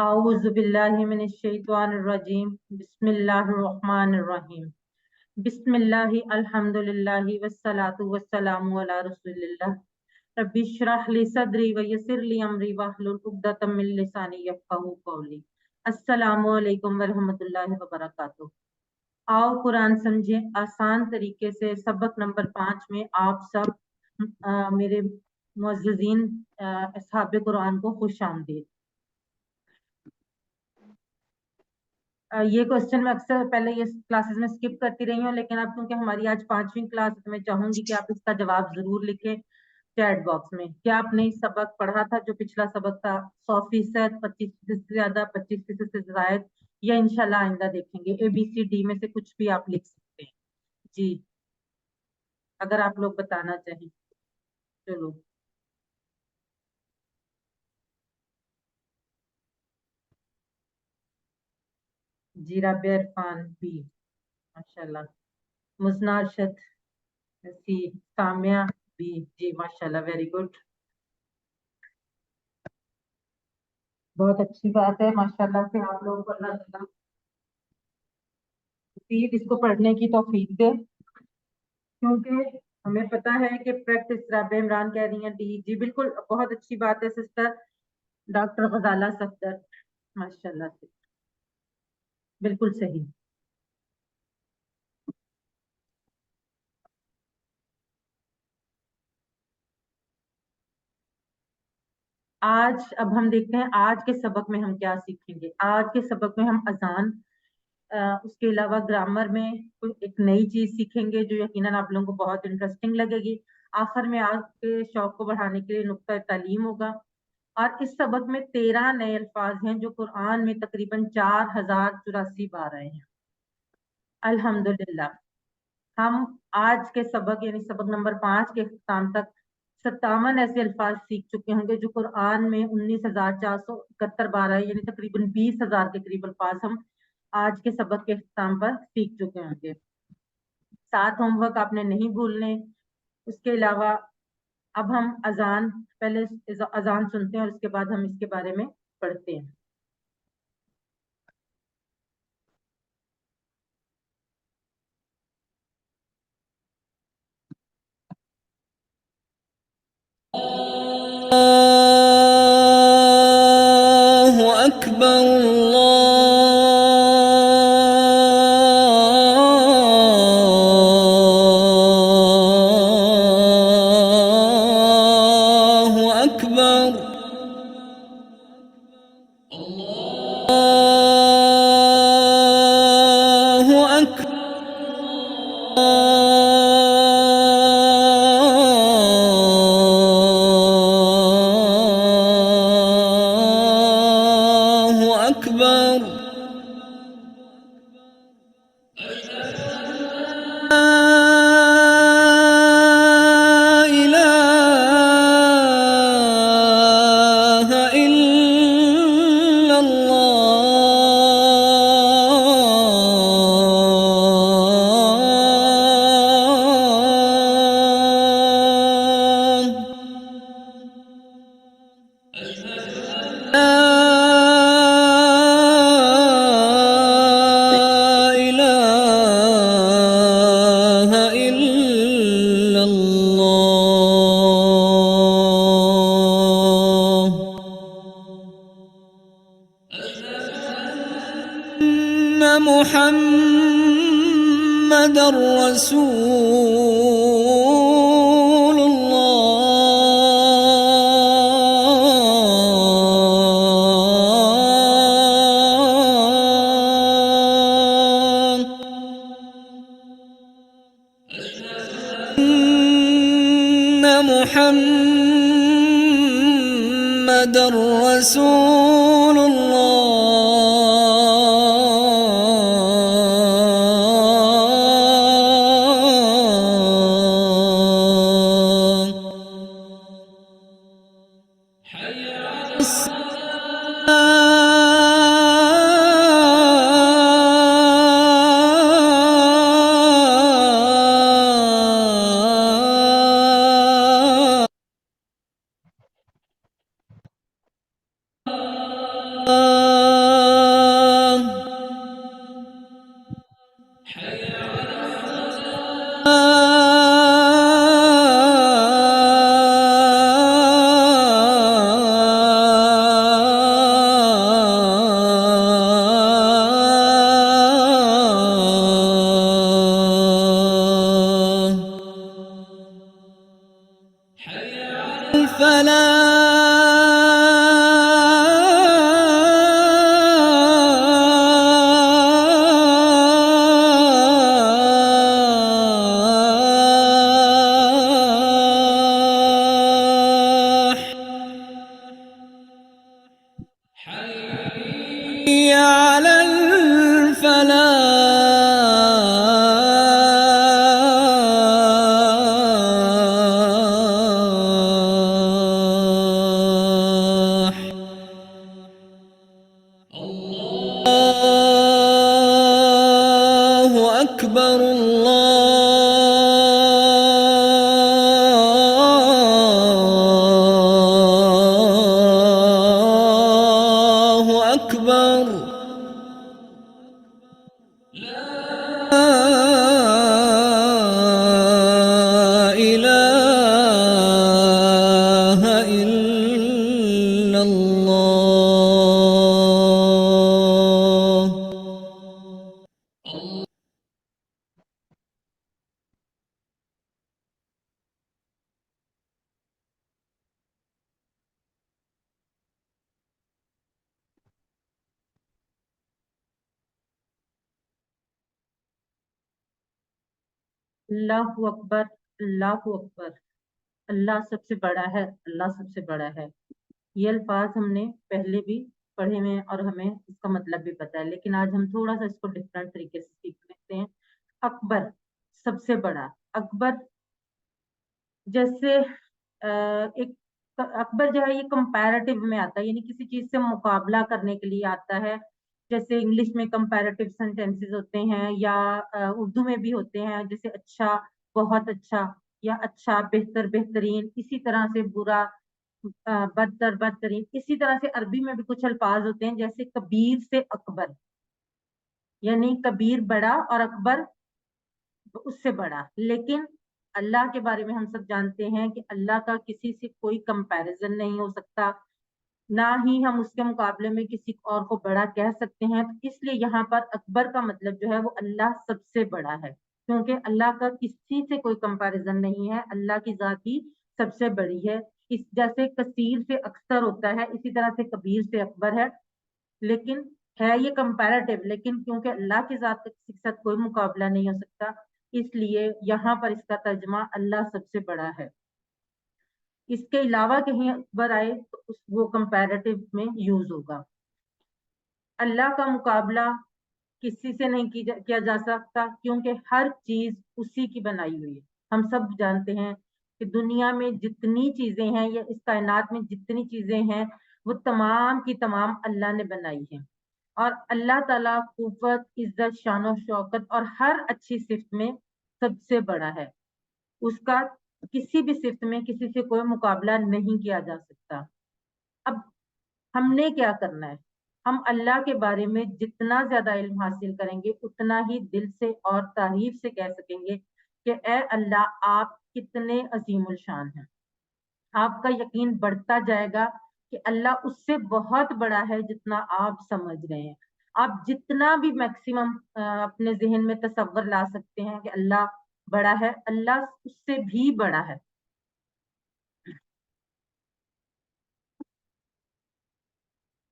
अऊज़ु बिल्लाहि मिनश शैतानिर रजीम बिस्मिल्लाहिर रहमानिर रहीम बिस्मिल्लाहि अल्हम्दुलिल्लाहि वस्सलातु वस्सलामु अला रसूलिल्लाह रब्बि इश्रह ली सदरी व यस्सिर ली अमरी वहलुल उक़दतम मिन लिसानी यफ़क़हू क़ौली। अस्सलामु अलैकुम व रहमतुल्लाहि व बरकातुहू। आओ कुरान समझे आसान तरीके से सबक नंबर 5 में आप सब मेरे मुअज़्ज़ज़ीन अस्हाब कुरान को खुश आमदीद। ये क्वेश्चन मैं अक्सर पहले ये क्लासेस में स्किप करती रही हूँ, लेकिन अब क्योंकि हमारी आज 5वीं क्लास है तो मैं चाहूंगी कि आप इसका जवाब जरूर लिखें चैट बॉक्स में। क्या आपने इस सबक पढ़ा था? जो पिछला सबक था 100%, 25% से ज्यादा, 25% से जायद, या इंशाल्लाह आइंदा देखेंगे? ABCD में से कुछ भी आप लिख सकते हैं जी, अगर आप लोग बताना चाहें। चलो जी, राबिया इरफान बी, माशाल्लाह। मुस्ना अरशद सी, सामिया बी जी, माशाल्लाह, वेरी गुड, बहुत अच्छी बात है। माशाल्लाह से आप लोगों को अल्लाह ताला मज़ीद इसको पढ़ने की तौफीक दे, क्योंकि हमें पता है कि प्रैक्टिस। राबे इमरान कह रही हैं डी जी, बिल्कुल बहुत अच्छी बात है सिस्टर। डॉक्टर गजाला सफदर, माशाल्लाह से, बिल्कुल सही। आज अब हम देखते हैं आज के सबक में हम क्या सीखेंगे। आज के सबक में हम अजान, उसके अलावा ग्रामर में एक नई चीज सीखेंगे जो यकीनन आप लोगों को बहुत इंटरेस्टिंग लगेगी। आखिर में आपके शौक को बढ़ाने के लिए नुक्ता तालीम होगा। और इस सबक में 13 नए अल्फाज हैं जो कुरान में तकरीबन 4084 बार आए हैं। अल्हम्दुलिल्लाह। हम आज के सबक यानी सबक नंबर 5 के अख्ताम तक 57 ऐसे अल्फाज सीख चुके होंगे जो कुरान में 19,471 बार आए, यानी तकरीबन 20,000 के करीब अल्फाज हम आज के सबक के अख्ताम पर सीख चुके होंगे। 7 होमवर्क आपने नहीं भूलने। उसके अलावा अब हम अजान, पहले अजान सुनते हैं और उसके बाद हम इसके बारे में पढ़ते हैं। अल्लाहु अकबर, अल्लाहु अकबर, अल्लाहु अकबर, अल्लाहु अकबर। ला इलाहा इल्लल्लाह, ला इलाहा इल्लल्लाह, अन्न मुहम्मदर रसूलुल्लाह, अन्न मुहम्मदर रसूलुल्लाह। حي على الفلاح. الله أكبر الله أكبر. لا إله إلا الله. अल्लाहु अकबर, अल्लाहु अकबर। अल्लाह सबसे बड़ा है, अल्लाह सबसे बड़ा है। ये अल्फाज हमने पहले भी पढ़े हुए हैं और हमें इसका मतलब भी पता है, लेकिन आज हम थोड़ा सा इसको डिफरेंट तरीके से सीख लेते हैं। अकबर, सबसे बड़ा। अकबर जैसे एक अकबर जो है ये कंपैरेटिव में आता है, यानी किसी चीज से मुकाबला करने के लिए आता है। जैसे इंग्लिश में कंपैरेटिव सेंटेंसेस होते हैं, या उर्दू में भी होते हैं, जैसे अच्छा, बहुत अच्छा, या अच्छा, बेहतर, बेहतरीन। इसी तरह से बुरा, बदतर, बदतरीन। इसी तरह से अरबी में भी कुछ अल्फाज होते हैं, जैसे कबीर से अकबर, यानी कबीर बड़ा और अकबर उससे बड़ा। लेकिन अल्लाह के बारे में हम सब जानते हैं कि अल्लाह का किसी से कोई कंपैरिजन नहीं हो सकता, ना ही हम उसके मुकाबले में किसी और को बड़ा कह सकते हैं। तो इसलिए यहाँ पर अकबर का मतलब जो है वो अल्लाह सबसे बड़ा है, क्योंकि अल्लाह का किसी से कोई कंपैरिजन नहीं है। अल्लाह की जात ही सबसे बड़ी है। इस जैसे कसीर से अक्सर होता है, इसी तरह से कबीर से अकबर है। लेकिन है ये कंपैरेटिव, लेकिन क्योंकि अल्लाह की जात का किसी के साथ कोई मुकाबला नहीं हो सकता, इसलिए यहाँ पर इसका तर्जमा अल्लाह सबसे बड़ा है। इसके अलावा कहीं अकबर आए तो वो कंपैरेटिव में यूज होगा। अल्लाह का मुकाबला किसी से नहीं किया जा सकता, क्योंकि हर चीज उसी की बनाई हुई है। हम सब जानते हैं कि दुनिया में जितनी चीजें हैं या इस कायनात में जितनी चीजें हैं, वो तमाम की तमाम अल्लाह ने बनाई है। और अल्लाह ताला कुव्वत, इज्जत, शान शौकत और हर अच्छी सिफ्त में सबसे बड़ा है। उसका किसी भी सिफ्त में किसी से कोई मुकाबला नहीं किया जा सकता। अब हमने क्या करना है? हम अल्लाह के बारे में जितना ज्यादा इल्म हासिल करेंगे, उतना ही दिल से और तारीफ से कह सकेंगे कि ए अल्लाह, आप कितने अजीमुल शान हैं। आपका यकीन बढ़ता जाएगा कि अल्लाह उससे बहुत बड़ा है जितना आप समझ रहे हैं। आप जितना भी मैक्सिमम अपने जहन में तसव्वुर ला सकते हैं कि अल्लाह बड़ा है, अल्लाह उससे भी बड़ा है।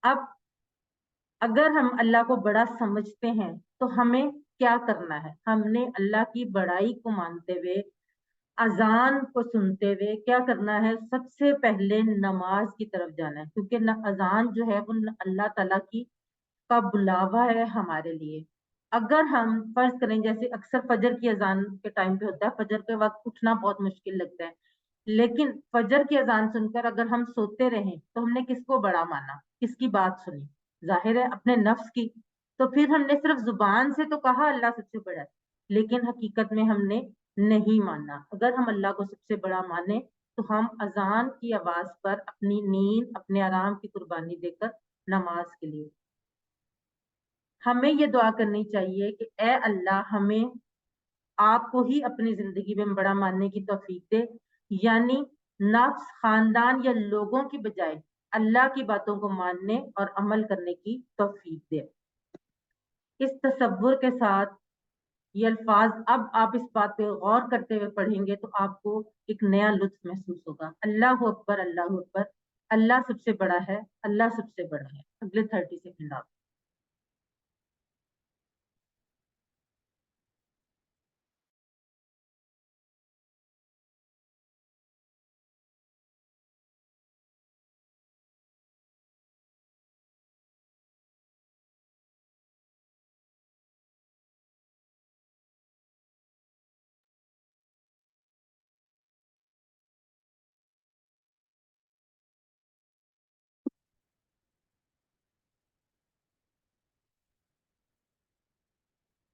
अब अगर हम अल्लाह को बड़ा समझते हैं तो हमें क्या करना है? हमने अल्लाह की बड़ाई को मानते हुए, अजान को सुनते हुए क्या करना है? सबसे पहले नमाज की तरफ जाना है, क्योंकि न अजान जो है वो अल्लाह ताला की का बुलावा है हमारे लिए। अगर हम फर्ज करें, जैसे अक्सर फजर की अजान के टाइम पे होता है, फजर के वक्त उठना बहुत मुश्किल लगता है, लेकिन फजर की अजान सुनकर अगर हम सोते रहें तो हमने किसको बड़ा माना, किसकी बात सुनी? जाहिर है अपने नफ्स की। तो फिर हमने सिर्फ जुबान से तो कहा अल्लाह सबसे बड़ा है, लेकिन हकीकत में हमने नहीं माना। अगर हम अल्लाह को सबसे बड़ा माने तो हम अजान की आवाज पर अपनी नींद, अपने आराम की कुर्बानी देकर नमाज के लिए हमें ये दुआ करनी चाहिए कि ए अल्लाह, हमें आपको ही अपनी जिंदगी में बड़ा मानने की तौफीक दे, यानी नफ्स, खानदान या लोगों की बजाय अल्लाह की बातों को मानने और अमल करने की तौफीक दे। इस तसव्वुर के साथ ये अल्फाज अब आप इस बात पे गौर करते हुए पढ़ेंगे तो आपको एक नया लुत्फ महसूस होगा। अल्लाह अकबर, अल्लाह अकबर। अल्लाह सबसे बड़ा है, अल्लाह सबसे बड़ा है। अगले 30 सेकंड आप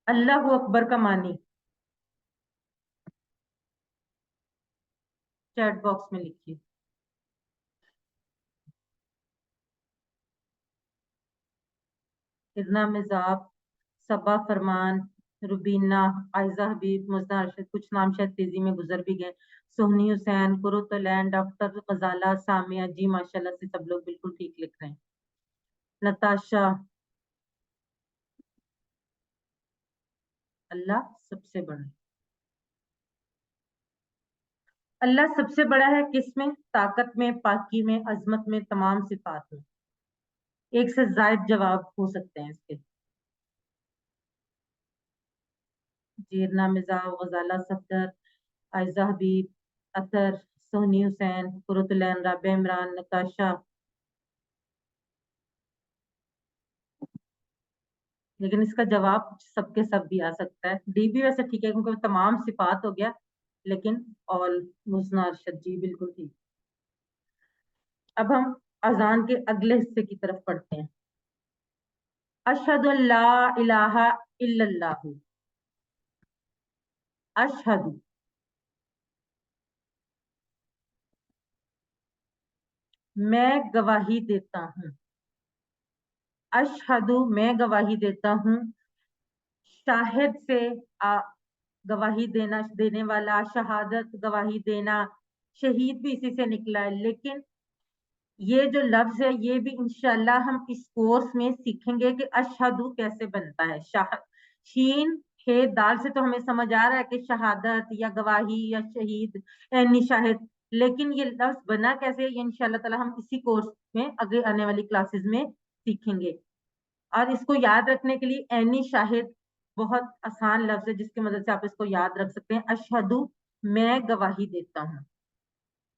अल्लाह अकबर का मानी चैट बॉक्स में लिखिए। इतना मिजाब, सबा फरमान, रुबीना, आयजा हबीब, मुजदा अरशद, कुछ नाम शायद तेजी में गुजर भी गए, सोहनी हुसैन, कुरुतलैन, डॉक्टर गजाला, सामिया जी माशाल्लाह से सब लोग बिल्कुल ठीक लिख रहे हैं। नताशा, अल्लाह सबसे बड़ा है। अल्लाह सबसे बड़ा है किसमें? ताकत में, पाकी में, अजमत में, तमाम सिफात में। एक से जायद जवाब हो सकते हैं इसके। जीरना, मिजाब, गजाला, सफदर, आयजा हबीब, अतर, सोहनी हुसैन, कुरुतलैन, राबे इमरान, नताशा। लेकिन इसका जवाब सबके सब भी आ सकता है। डी भी वैसे ठीक है क्योंकि वो तमाम सिफात हो गया, लेकिन ऑल मुस्ना अरशद जी बिल्कुल ठीक। अब हम अजान के अगले हिस्से की तरफ पढ़ते हैं। अशहदु अल्ला इलाहा इल्लल्लाहु। अशहदु, मैं गवाही देता हूँ। अशहदु, मैं गवाही देता हूँ। शाहिद से आ, गवाही देना, देने वाला, शहादत गवाही देना, शहीद भी इसी से निकला है। लेकिन ये जो लफ्ज है ये भी इंशाल्लाह हम इस कोर्स में सीखेंगे कि अशहदु कैसे बनता है। शीन हे दाल से तो हमें समझ आ रहा है कि शहादत या गवाही या शहीद, यानी शाहिद। लेकिन ये लफ्ज बना कैसे, ये इंशाल्लाह ताला हम इसी कोर्स में आगे आने वाली क्लासेस में सीखेंगे। और इसको याद रखने के लिए एनी शाहिद बहुत आसान लफ्ज है जिसकी मदद से आप इसको याद रख सकते हैं। अशहदु, मैं गवाही देता हूँ।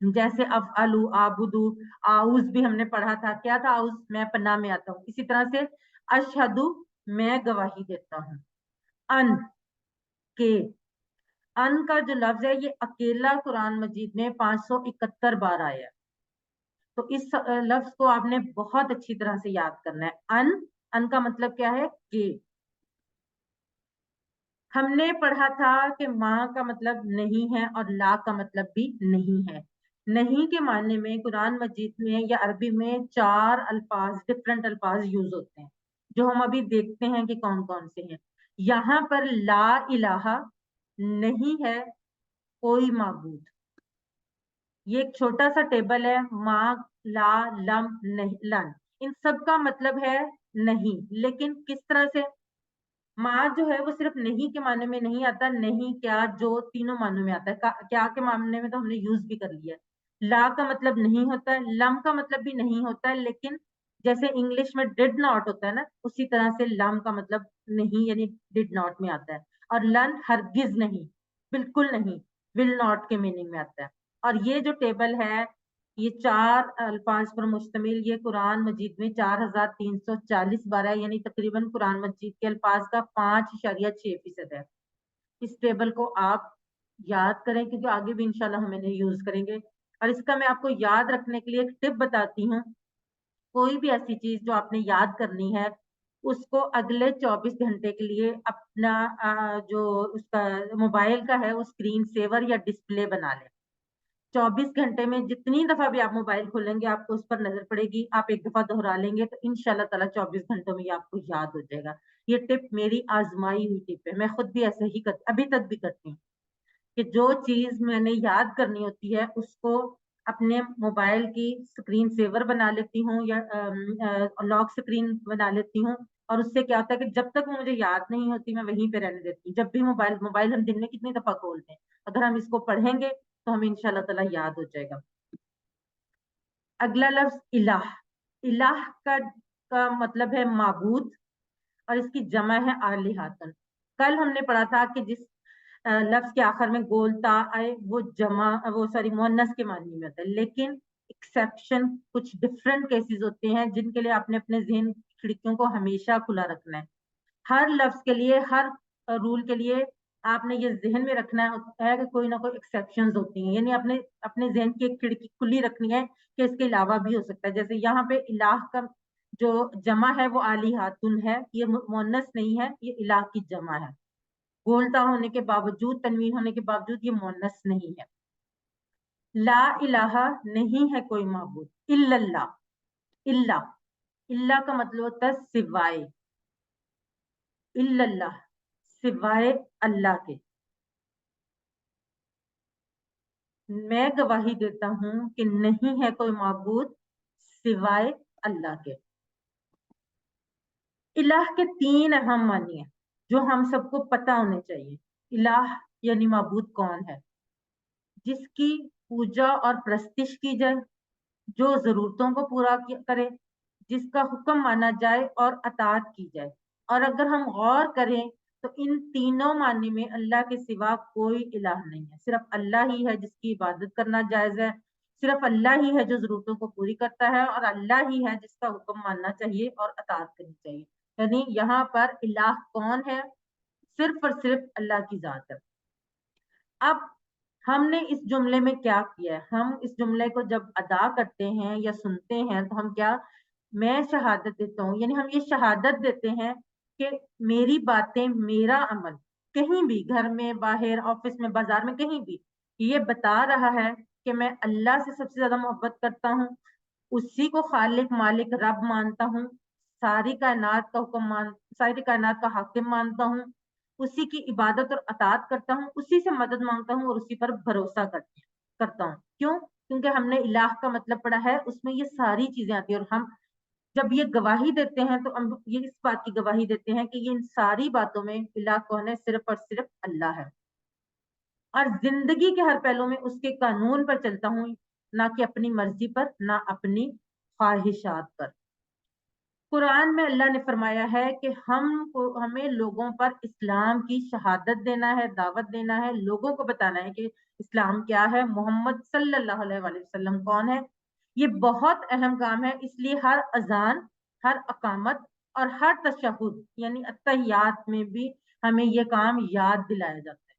जैसे अफअलु, आबुदु, आउज भी हमने पढ़ा था, क्या था आउज? मैं पन्ना में आता हूँ। इसी तरह से अशहदु, मैं गवाही देता हूँ। अन, के, अन का जो लफ्ज है ये अकेला कुरान मजीद में 571 बार आया है। तो इस लफ्ज को आपने बहुत अच्छी तरह से याद करना है। अन, अन का मतलब क्या है? के। हमने पढ़ा था कि माँ का मतलब नहीं है और ला का मतलब भी नहीं है। नहीं के मानने में कुरान मजीद में या अरबी में चार अल्फाज, डिफरेंट अल्फाज यूज होते हैं, जो हम अभी देखते हैं कि कौन कौन से हैं। यहाँ पर ला इलाहा, नहीं है कोई माबूद। ये एक छोटा सा टेबल है। माँ, ला, लम, नहीं, लन, इन सब का मतलब है नहीं। लेकिन किस तरह से? माँ जो है वो सिर्फ नहीं के मायने में नहीं आता, नहीं, क्या, जो, तीनों मानों में आता है। क्या के मामले में तो हमने यूज भी कर लिया है। ला का मतलब नहीं होता है, लम का मतलब भी नहीं होता है, लेकिन जैसे इंग्लिश में डिड नॉट होता है ना, उसी तरह से लम का मतलब नहीं यानी डिड नॉट में आता है। और लन हरगिज नहीं, बिल्कुल नहीं, विल नॉट के मीनिंग में आता है। और ये जो टेबल है ये चार अल्फाज पर मुश्तमिल, ये कुरान मजीद में 4340 बार है, यानी तकरीबन कुरान मजीद के अल्फाज का 5.6% है। इस टेबल को आप याद करें क्योंकि आगे भी इंशाल्लाह हम इन्हें यूज करेंगे। और इसका मैं आपको याद रखने के लिए एक टिप बताती हूँ। कोई भी ऐसी चीज जो आपने याद करनी है उसको अगले 24 घंटे के लिए अपना जो उसका मोबाइल का है वो स्क्रीन सेवर या डिस्प्ले बना लें। 24 घंटे में जितनी दफा भी आप मोबाइल खोलेंगे आपको उस पर नजर पड़ेगी, आप एक दफा दोहरा लेंगे तो इंशाल्लाह ताला 24 घंटों में ये आपको याद हो जाएगा। ये टिप मेरी आजमाई हुई टिप है, मैं खुद भी ऐसे ही अभी तक भी करती हूँ कि जो चीज मैंने याद करनी होती है उसको अपने मोबाइल की स्क्रीन सेवर बना लेती हूँ या लॉक स्क्रीन बना लेती हूँ। और उससे क्या होता है कि जब तक वो मुझे याद नहीं होती मैं वहीं पे रहने देती हूँ। जब भी मोबाइल मोबाइल हम दिन में कितनी दफा खोलते हैं, अगर हम इसको पढ़ेंगे तो हमें इंशाल्लाह ताला याद हो जाएगा। अगला लफ्ज इलाह। इलाह का मतलब है माबूद और इसकी जमा है आलिहातन। कल हमने पढ़ा था कि जिस लफ्ज के आखिर में गोलता आए वो जमा, वो सॉरी मुअन्नस के मानी में होता है। लेकिन एक्सेप्शन, कुछ डिफरेंट केसेस होते हैं जिनके लिए आपने अपने जहन खिड़कियों को हमेशा खुला रखना है। हर लफ्ज के लिए, हर रूल के लिए आपने ये जहन में रखना है कि कोई ना कोई एक्सेप्शंस होती हैं, यानी अपने अपने जहन की एक खिड़की खुली रखनी है कि इसके अलावा भी हो सकता है। जैसे यहाँ पे इलाह का جو जमा है वो आलिहातुन है, ये मुअन्नस नहीं है, ये इलाह की जमा है। बोलता होने के बावजूद, तनवीन होने के बावजूद ये मुअन्नस नहीं है। ला इलाहा, नहीं है कोई माबूद, इल्लल्लाह, इल्ला, इल्ला का मतलब होता है सिवाय, इल्लल्लाह, सिवाय अल्लाह के। मैं गवाही देता हूं कि नहीं है कोई माबूद सिवाय अल्लाह के। इलाह के तीन अहम मानी हैं जो हम सबको पता होने चाहिए। इलाह यानी माबूद कौन है? जिसकी पूजा और प्रस्तिश की जाए, जो जरूरतों को पूरा करे, जिसका हुक्म माना जाए और अताअत की जाए। और अगर हम गौर करें तो इन तीनों मानी में अल्लाह के सिवा कोई इलाह नहीं है, सिर्फ अल्लाह ही है जिसकी इबादत करना जायज है, सिर्फ अल्लाह ही है जो जरूरतों को पूरी करता है, और अल्लाह ही है जिसका हुक्म मानना चाहिए और अताअत करनी चाहिए। यानी यहाँ पर इलाह कौन है? सिर्फ और सिर्फ अल्लाह की जात है। अब हमने इस जुमले में क्या किया है? हम इस जुमले को जब अदा करते हैं या सुनते हैं तो हम क्या, मैं शहादत देता हूँ, यानी हम ये शहादत देते हैं कि मेरी बातें, मेरा अमल, कहीं भी, घर में, बाहर, ऑफिस में, बाजार में, कहीं भी, ये बता रहा है कि मैं अल्लाह से सबसे ज्यादा मोहब्बत करता हूँ, उसी को खालिक मालिक रब मानता हूँ, सारी कायनात का हाकिम मानता हूँ, उसी की इबादत और अताअत करता हूँ, उसी से मदद मांगता हूँ और उसी पर भरोसा करता हूँ। क्यों? क्योंकि हमने इलाह का मतलब पढ़ा है, उसमें ये सारी चीजें आती है। और हम जब ये गवाही देते हैं तो हम ये इस बात की गवाही देते हैं कि ये इन सारी बातों में इलाह कौन है? सिर्फ और सिर्फ अल्लाह है। और जिंदगी के हर पहलू में उसके कानून पर चलता हूँ, ना कि अपनी मर्जी पर, ना अपनी ख्वाहिशात पर। कुरान में अल्लाह ने फरमाया है कि हमें लोगों पर इस्लाम की शहादत देना है, दावत देना है, लोगों को बताना है कि इस्लाम क्या है, मोहम्मद सल्लल्लाहु अलैहि वसल्लम कौन है। ये बहुत अहम काम है, इसलिए हर अजान, हर अकामत और हर तशहुद यानी अत्तहियात में भी हमें ये काम याद दिलाया जाता है।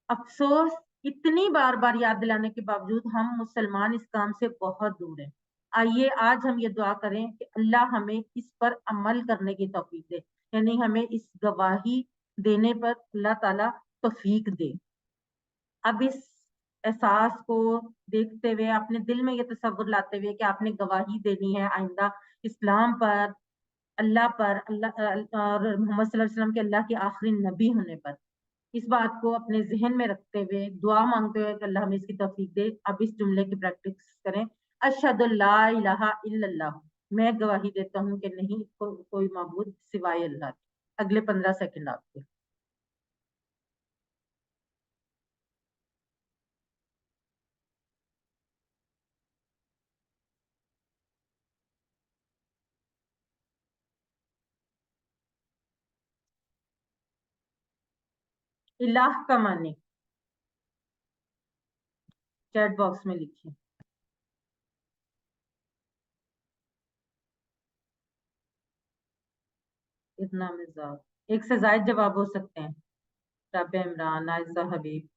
अफसोस, इतनी बार बार याद दिलाने के बावजूद हम मुसलमान इस काम से बहुत दूर हैं। आइए आज हम ये दुआ करें कि अल्लाह हमें इस पर अमल करने की तौफीक दे, यानी हमें इस गवाही देने पर अल्लाह ताला तौफीक दे। अब इस एहसास को देखते हुए, अपने दिल में ये तसव्वुर लाते हुए कि आपने गवाही देनी है आइंदा इस्लाम पर, अल्लाह पर, अल्लाह और मोहम्मद सल्लल्लाहु अलैहि वसल्लम के अल्लाह के आखिरी नबी होने पर, इस बात को अपने जहन में रखते हुए दुआ मांगते हुए कि अल्लाह हमें इसकी तौफीक दे। अब इस जुमले की प्रैक्टिस करें। अशहदु ला इलाहा इल्लल्लाह, मैं गवाही देता हूँ कि नहीं कोई माबूद सिवाय अल्लाह के। अगले 15 सेकंड आपके। इलाह का माने चैट बॉक्स में लिखिए। इतना मिजाज, एक से जायद जवाब हो सकते हैं। राबे इमरान, आयजा हबीब,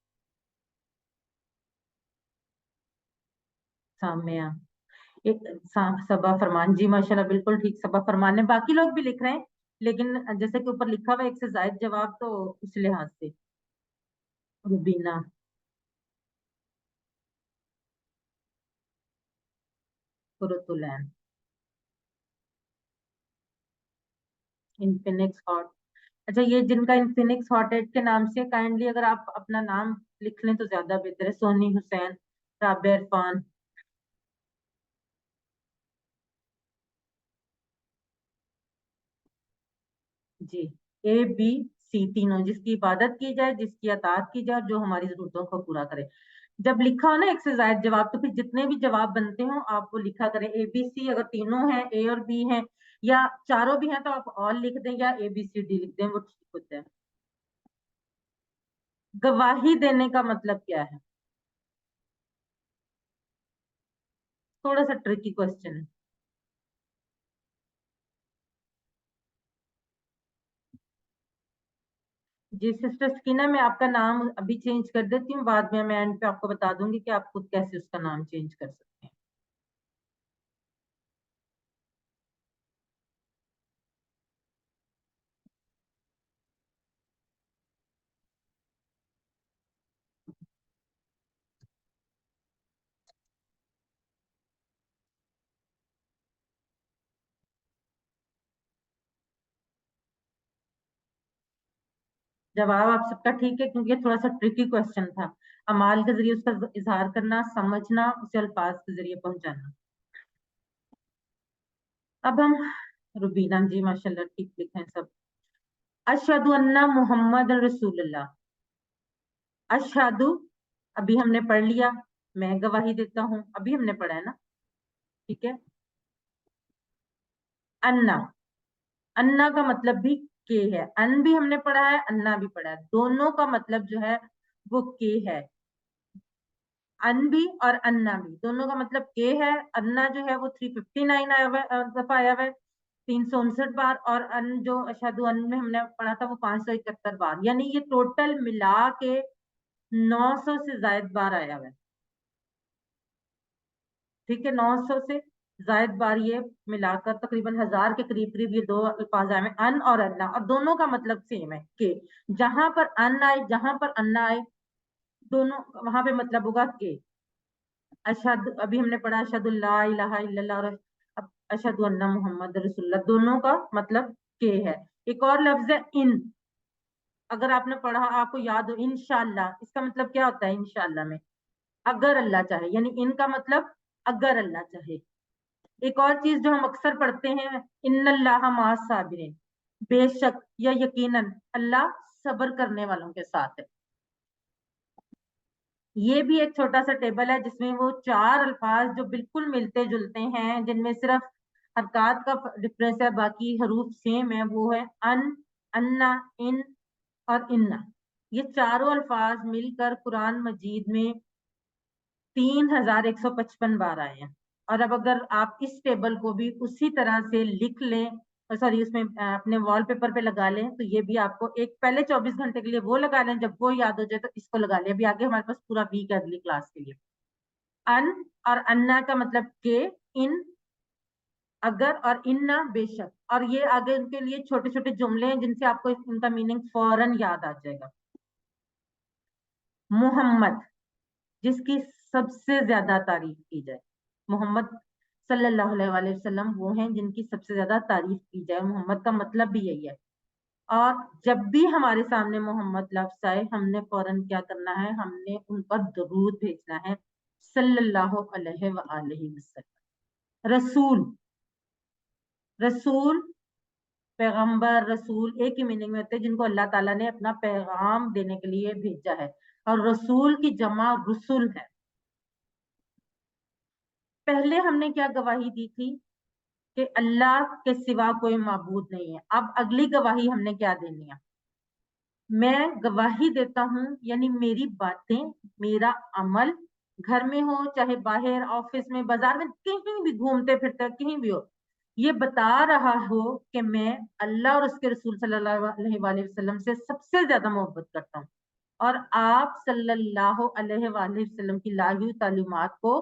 सामिया, एक सबा फरमान। जी माशाल्लाह, बिल्कुल ठीक सबा फरमान है। बाकी लोग भी लिख रहे हैं, लेकिन जैसे कि ऊपर लिखा हुआ है एक से जायद जवाब, तो उस लिहाज से। Rubina, Qurratulain, Infinix hot. अच्छा, ये जिनका इन्फिनिक्स हॉटेड के नाम से, काइंडली अगर आप अपना नाम लिख लें तो ज्यादा बेहतर है। सोनी हुसैन, राबे इरफान। जी, ए बी सी तीनों, जिसकी इबादत की जाए, जिसकी अताअत की जाए, जो हमारी जरूरतों को पूरा करे। जब लिखा हो ना एक से ज्यादा जवाब, तो फिर जितने भी जवाब बनते हो आप वो लिखा करें। ए बी सी, अगर तीनों हैं, ए और बी हैं, या चारों भी हैं, तो आप ऑल लिख दें या ए बी सी डी लिख दें, वो ठीक होता है। गवाही देने का मतलब क्या है? थोड़ा सा ट्रिकी क्वेश्चन है। जी सिस्टर सकीना, मैं आपका नाम अभी चेंज कर देती हूँ, बाद में मैं एंड पे आपको बता दूंगी कि आप खुद कैसे उसका नाम चेंज कर सकते हैं। जवाब आप सबका ठीक है, क्योंकि ये थोड़ा सा ट्रिकी क्वेश्चन था। अमाल के जरिए उसका इजहार करना, समझना, उसे अल्फाज के जरिए पहुंचाना। अब हम, रुबीना जी माशाल्लाह ठीक लिखे हैं सब। अशहदु अन्ना मुहम्मद रसूलुल्लाह। अशहदु, अभी हमने पढ़ लिया, मैं गवाही देता हूँ, अभी हमने पढ़ा है ना, ठीक है। अन्ना, अन्ना का मतलब भी के है। अन भी हमने पढ़ा है, अन्ना भी पढ़ा है, दोनों का मतलब जो है वो के है। अन भी और अन्ना भी, दोनों का मतलब के है। अन्ना जो है वो 359 आया हुआ दफा आया हुआ है, 359 बार। और अन जो अशहदु अन में हमने पढ़ा था वो 571 बार, यानी ये टोटल मिला के 900 से जायद बार आया हुआ है। ठीक है, 900 से जायद बार ये मिलाकर तकरीबन 1000 के करीब करीब ये दो अल्फाज आए हैं, अन और अन्ना, और दोनों का मतलब सेम है के। जहां पर अन आए, जहां पर अन्ना आए, दोनों वहां पे मतलब होगा के। अशहद, अभी हमने पढ़ा अशहदु ला इलाहा इल्लल्लाह, और अब अशहदु अन्ना मोहम्मद रसूलुल्लाह, दोनों का मतलब के है। एक और लफ्ज है इन, अगर आपने पढ़ा, आपको याद हो, इंशाअल्लाह, इसका मतलब क्या होता है इंशाअल्लाह में? अगर अल्लाह चाहे, यानी इनका मतलब अगर अल्लाह चाहे। एक और चीज जो हम अक्सर पढ़ते हैं, इन्नल्लाह माअस साबिरीन, बेशक या यकीनन अल्लाह सब्र करने वालों के साथ है। ये भी एक छोटा सा टेबल है जिसमें वो चार अल्फाज जो बिल्कुल मिलते जुलते हैं, जिनमें सिर्फ हरकत का डिफरेंस है, बाकी हरूफ सेम है, वो है अन, अन्ना, इन और इन्ना। ये चारों अल्फाज मिलकर कुरान मजीद में 3155 बार आए हैं। और अब अगर आप इस टेबल को भी उसी तरह से लिख लें, सॉरी उसमें अपने वॉलपेपर पे लगा लें, तो ये भी आपको एक, पहले 24 घंटे के लिए वो लगा लें, जब वो याद हो जाए तो इसको लगा लें। अभी आगे हमारे पास पूरा वीक है अगली क्लास के लिए। अन और अन्ना का मतलब के, इन अगर, और इन्ना बेशक। और ये आगे उनके लिए छोटे छोटे जुमले हैं जिनसे आपको इनका मीनिंग फौरन याद आ जाएगा। मोहम्मद, जिसकी सबसे ज्यादा तारीफ की जाए, मोहम्मद सल्लल्लाहु अलैहि वसल्लम वो हैं जिनकी सबसे ज्यादा तारीफ की जाए। मोहम्मद का मतलब भी यही है। और जब भी हमारे सामने मोहम्मद लफ्ज आए, हमने फौरन क्या करना है, हमने उन पर दरूद भेजना है, सल्लल्लाहु अलैहि वसल्लम। रसूल, रसूल, पैगंबर, रसूल एक ही मीनिंग में होते हैं, जिनको अल्लाह ताला ने अपना पैगाम देने के लिए भेजा है। और रसूल की जमा रुसुल है। पहले हमने क्या गवाही दी थी कि अल्लाह के सिवा कोई माबूद नहीं है। अब अगली गवाही हमने क्या देनी है? मैं गवाही देता हूं, यानी मेरी बातें, मेरा अमल, घर में हो चाहे बाहर, ऑफिस में, बाजार में, कहीं भी घूमते फिरते कहीं भी हो, ये बता रहा हो कि मैं अल्लाह और उसके रसूल सल्लल्लाहु अलैहि वसल्लम से सबसे ज्यादा मोहब्बत करता हूँ, और आप सल्लल्लाहु अलैहि वसल्लम की लाई हुई तालीमात को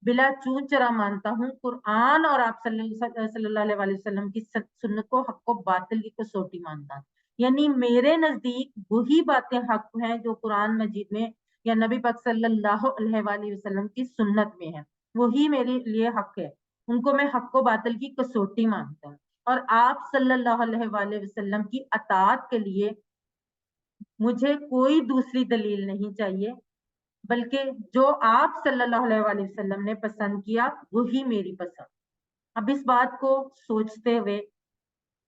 बिला चून चरा मानता हूँ। कुरान और आप सल्लल्लाहु अलैहि वसल्लम की सुन्नत को हक को बातिल की कसौटी मानता हूँ। यानी मेरे नजदीक वही बातें हक हैं जो कुरान मजीद में या नबी पाक सल्लल्लाहु अलैहि वसल्लम की सुन्नत में है, वही मेरे लिए हक है। उनको मैं हक को बातिल की कसौटी मानता हूँ। और आप सल्लल्लाहु अलैहि वसल्लम की अताअत के लिए मुझे कोई दूसरी दलील नहीं चाहिए, बल्कि जो आप सल्लल्लाहु अलैहि वसल्लम ने पसंद किया वही मेरी पसंद। अब इस बात को सोचते हुए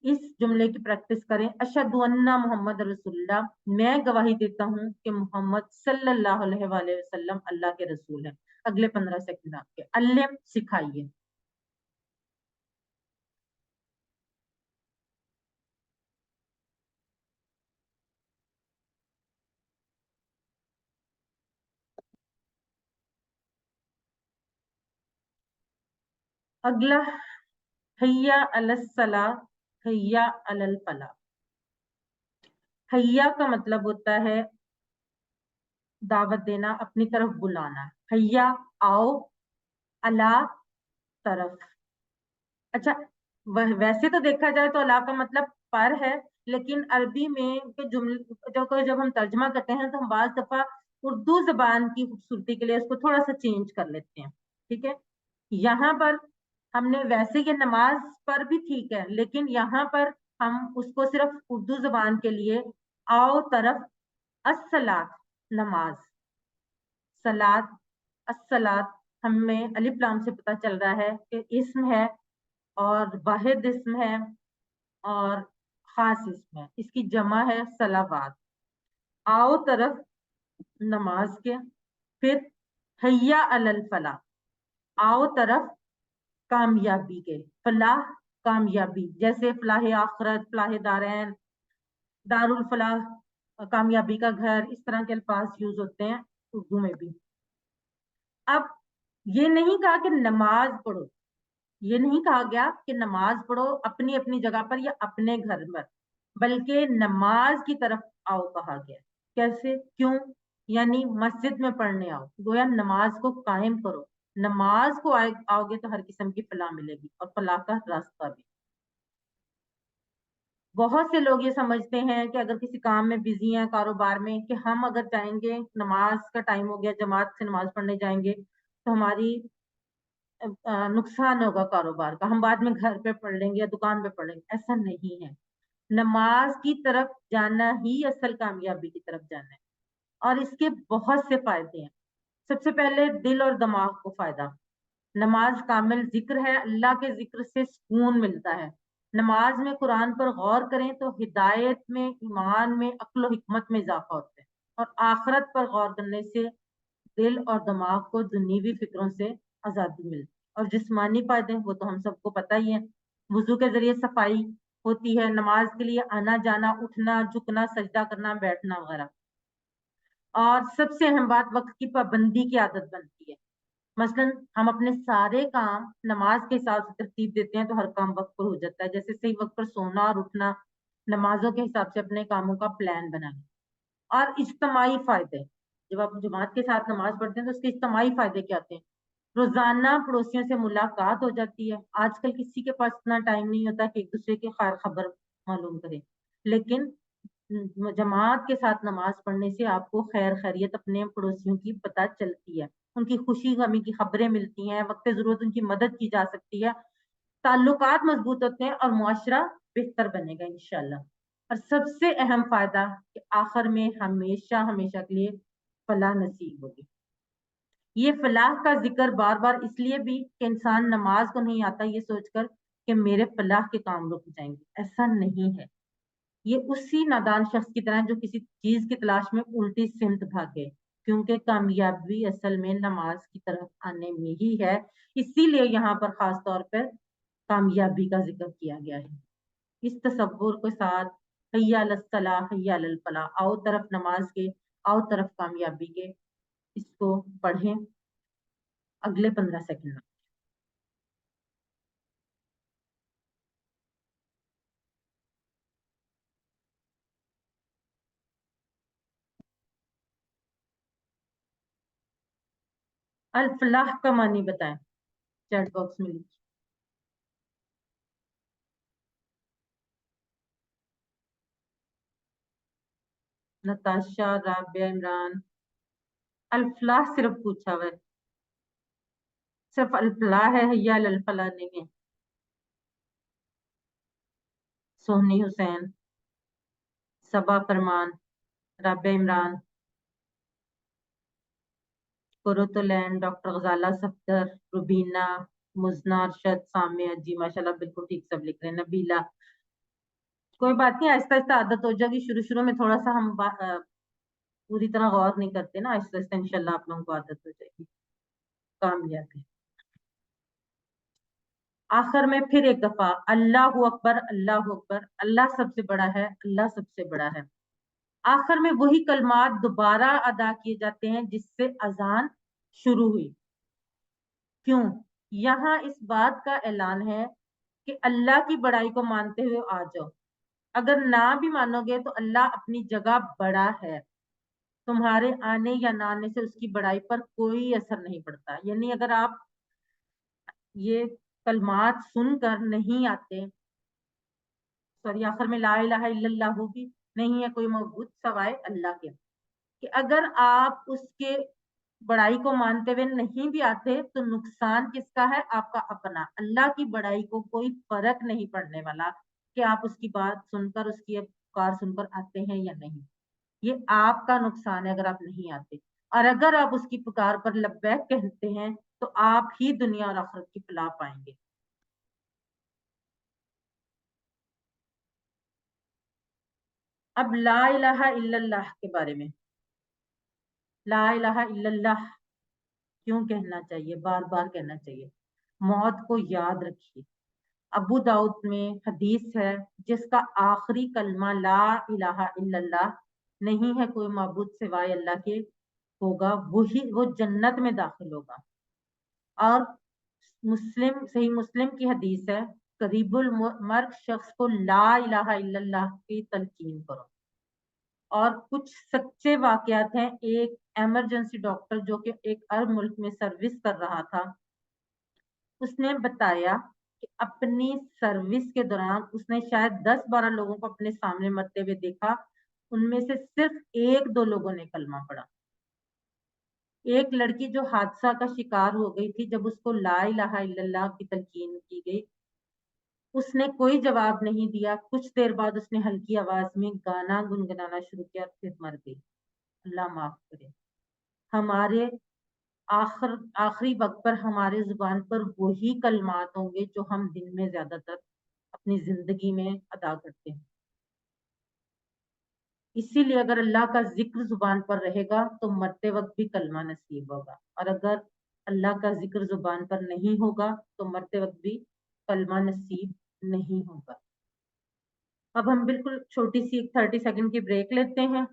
इस जुमले की प्रैक्टिस करें। अशहदु अन्ना मोहम्मद रसूलुल्लाह, मैं गवाही देता हूँ कि मोहम्मद सल्लल्लाहु अलैहि वसल्लम अल्लाह के रसूल हैं। अगले 15 सेकंड आपके, अल्लाह सिखाइए। अगला, हैया अलस सला, हैया अलल फला। हैया का मतलब होता है दावत देना, अपनी तरफ बुलाना। हैया आओ, अला तरफ। अच्छा, वैसे तो देखा जाए तो अला का मतलब पर है, लेकिन अरबी में के जुमले जब हम तर्जमा करते हैं तो हम बाज दफा उर्दू जबान की खूबसूरती के लिए उसको थोड़ा सा चेंज कर लेते हैं। ठीक है, यहाँ पर हमने, वैसे ये नमाज पर भी ठीक है, लेकिन यहाँ पर हम उसको सिर्फ उर्दू जबान के लिए आओ तरफ अस्सलात, नमाज, सलात, अस्सलात, हमें अलिफ लाम से पता चल रहा है कि इस्म है और वाहिद इस्म है और खास इस्म है, इसकी जमा है सलावात। आओ तरफ नमाज के, फिर हैया अलल फलाह, आओ तरफ कामयाबी के, फलाह कामयाबी, जैसे फलाह आखरत, फलाह दारैन, दारुल फलाह कामयाबी का घर, इस तरह के अल्फाज यूज होते हैं उर्दू में भी। अब ये नहीं कहा कि नमाज पढ़ो, ये नहीं कहा गया कि नमाज पढ़ो अपनी अपनी जगह पर या अपने घर पर, बल्कि नमाज की तरफ आओ कहा गया। कैसे, क्यों? यानी मस्जिद में पढ़ने आओ, गोया नमाज को कायम करो। नमाज को आओगे तो हर किस्म की फलाह मिलेगी और फलाह का रास्ता भी। बहुत से लोग ये समझते हैं कि अगर किसी काम में बिजी हैं, कारोबार में, कि हम अगर जाएंगे, नमाज का टाइम हो गया, जमात से नमाज पढ़ने जाएंगे तो हमारी नुकसान होगा कारोबार का, हम बाद में घर पे पढ़ लेंगे या दुकान पे पढ़ लेंगे। ऐसा नहीं है। नमाज की तरफ जाना ही असल कामयाबी की तरफ जाना है और इसके बहुत से फायदे हैं। सबसे पहले दिल और दिमाग को फायदा। नमाज कामिल जिक्र है, अल्लाह के जिक्र से सुकून मिलता है। नमाज में कुरान पर गौर करें तो हिदायत में, ईमान में, अक्ल हिकमत में इजाफा होता है। और आखिरत पर गौर करने से दिल और दिमाग को दुनियावी फिक्रों से आजादी मिलती है। और जिस्मानी फायदे वो तो हम सबको पता ही है। वुजू के जरिए सफाई होती है, नमाज के लिए आना जाना, उठना, झुकना, सजदा करना, बैठना वगैरह। और सबसे अहम बात, वक्त की पाबंदी की आदत बनती है। मसलन हम अपने सारे काम नमाज के हिसाब से तरतीब देते हैं तो हर काम वक्त पर हो जाता है। जैसे सही वक्त पर सोना और उठना, नमाजों के हिसाब से अपने कामों का प्लान बनाना। और इज्तमाही फायदे, जब आप जमात के साथ नमाज पढ़ते हैं तो उसके इज्तमाही फायदे क्या आते हैं? रोजाना पड़ोसियों से मुलाकात हो जाती है। आजकल किसी के पास इतना टाइम नहीं होता कि एक दूसरे की खैर खबर मालूम करे, लेकिन जमात के साथ नमाज पढ़ने से आपको खैर खैरियत अपने पड़ोसियों की पता चलती है, उनकी खुशी गमी की खबरें मिलती हैं, वक्त जरूरत उनकी मदद की जा सकती है, ताल्लुकात मजबूत होते हैं और मुआशरा बेहतर बनेगा इंशाल्लाह। और सबसे अहम फायदा कि आखिर में हमेशा हमेशा के लिए फलाह नसीब होगी। ये फलाह का जिक्र बार बार इसलिए भी कि इंसान नमाज को नहीं आता ये सोचकर कि मेरे फलाह के काम रुक जाएंगे, ऐसा नहीं है। ये उसी नादान शख्स की तरह जो किसी चीज की तलाश में उल्टी सिमत भागे, क्योंकि कामयाबी असल में नमाज की तरफ आने में ही है। इसीलिए यहाँ पर खास तौर पर कामयाबी का जिक्र किया गया है। इस तसव्वुर के साथ हैया अलस सलाह हैया अलल फलाह, आओ तरफ नमाज के, आओ तरफ कामयाबी के, इसको पढ़ें अगले 15 सेकंड में। अल फलाह का मानी बताएं, चैट बॉक्स में लिखिए। नताशा, राबिया, इमरान। अल फलाह सिर्फ पूछा हुआ है, सिर्फ अल फलाह है, हैया अलल फलाह नहीं है। सोहनी हुसैन, सबा फरमान, राबिया इमरान, कुरुतुलैन, डॉक्टर गजाला सफदर, रुबीना, मुजना अरशद, सामिया जी, माशाल्लाह बिल्कुल ठीक सब लिख रहे हैं। नबीला, कोई बात नहीं, आहिस्ता आहिस्ता आदत हो जाएगी। शुरू शुरू में थोड़ा सा हम पूरी तरह गौर नहीं करते ना, आहिस्ता आहिस्ता इंशाल्लाह आप लोगों को आदत हो जाएगी। कामयाबी। आखिर में फिर एक दफा अल्लाह अकबर, अल्लाह अकबर, अल्लाह सबसे बड़ा है, अल्लाह सबसे बड़ा है। आखिर में वही कलमात दोबारा अदा किए जाते हैं जिससे अजान शुरू हुई। क्यों? यहाँ इस बात का ऐलान है कि अल्लाह की बड़ाई को मानते हुए आ जाओ। अगर ना भी मानोगे तो अल्लाह अपनी जगह बड़ा है, तुम्हारे आने या ना आने से उसकी बड़ाई पर कोई असर नहीं पड़ता। यानी अगर आप ये कलमात सुनकर नहीं आते, सॉरी, आखिर में ला इलाहा इल्लल्लाह भी नहीं है कोई मौजूद सवाए अल्लाह के, कि अगर आप उसके बड़ाई को मानते हुए नहीं भी आते तो नुकसान किसका है? आपका अपना। अल्लाह की बड़ाई को कोई फर्क नहीं पड़ने वाला कि आप उसकी बात सुनकर उसकी پکار سن کر آتے ہیں یا نہیں. یہ آپ کا نقصان ہے اگر آپ نہیں آتے, اور اگر آپ اس کی پکار پر لبیک کہتے ہیں تو آپ ہی دنیا اور آخرت کی فلاح پائیں گے. اب لا الہ الا اللہ کے بارے میں. لا الہ الا اللہ کیوں کہنا چاہیے, بار بار کہنا چاہیے؟ موت کو یاد رکھیے. ابو داؤد میں حدیث ہے, جس کا آخری کلمہ لا الہ الا اللہ نہیں ہے کوئی معبود سوائے اللہ کے ہوگا, وہ جنت میں داخل ہوگا. اور صحیح مسلم کی حدیث ہے, قریب المرگ شخص کو لا الہ الا اللہ کی تلقین کرو. اور کچھ سچے واقعات ہیں. ایک ایمرجنسی ڈاکٹر جو کہ ایک عرب ملک میں سروس کر رہا تھا, اس نے بتایا کہ اپنی سروس کے دوران اس نے شاید 10-12 لوگوں کو اپنے سامنے مرتے ہوئے دیکھا, ان میں سے صرف 1-2 لوگوں نے کلمہ پڑھا. ایک لڑکی جو حادثہ کا شکار ہو گئی تھی, جب اس کو لا الہ الا اللہ کی تلقین کی گئی, اس نے کوئی جواب نہیں دیا. کچھ دیر بعد اس نے ہلکی آواز میں گانا گنگنانا شروع کیا, پھر مر گئی. اللہ معاف کرے. ہمارے آخری وقت پر ہمارے زبان پر وہی کلمات ہوں گے جو ہم دن میں زیادہ تر اپنی زندگی میں ادا کرتے ہیں. اسی لیے اگر اللہ کا ذکر زبان پر رہے گا تو مرتے وقت بھی کلمہ نصیب ہوگا, اور اگر اللہ کا ذکر زبان پر نہیں ہوگا تو مرتے وقت بھی کلمہ نصیب نہیں ہوگا. اب ہم بالکل چھوٹی سی 30 سیکنڈ کی بریک لیتے ہیں,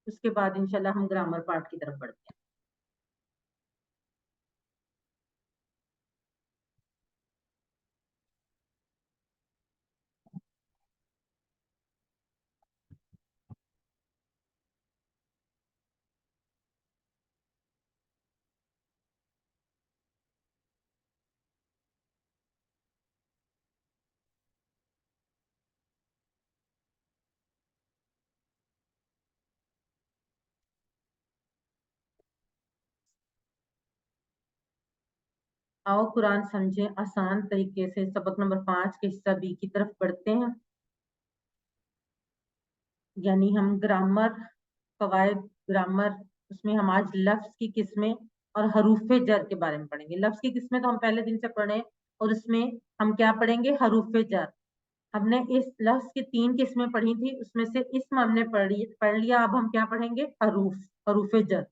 اس کے بعد انشاءاللہ ہم گرامر پارٹ کی طرف بڑھتے ہیں. آؤ قرآن سمجھیں آسان طریقے سے. سبق نمبر 5 کے حصہ بی کی طرف بڑھتے ہیں. یعنی ہم گرامر, قواعد گرامر, اس میں ہم آج لفظ کی قسمیں اور حروف جر کے بارے میں پڑھیں گے. لفظ کی قسمیں تو ہم پہلے دن سے پڑھیں, اور اس میں ہم کیا پڑھیں گے؟ حروف جر. ہم نے اس لفظ کی 3 قسمیں پڑھی تھی, اس میں سے اسم ہم نے پڑھ لیا. اب ہم کیا پڑھیں گے؟ حروف جر.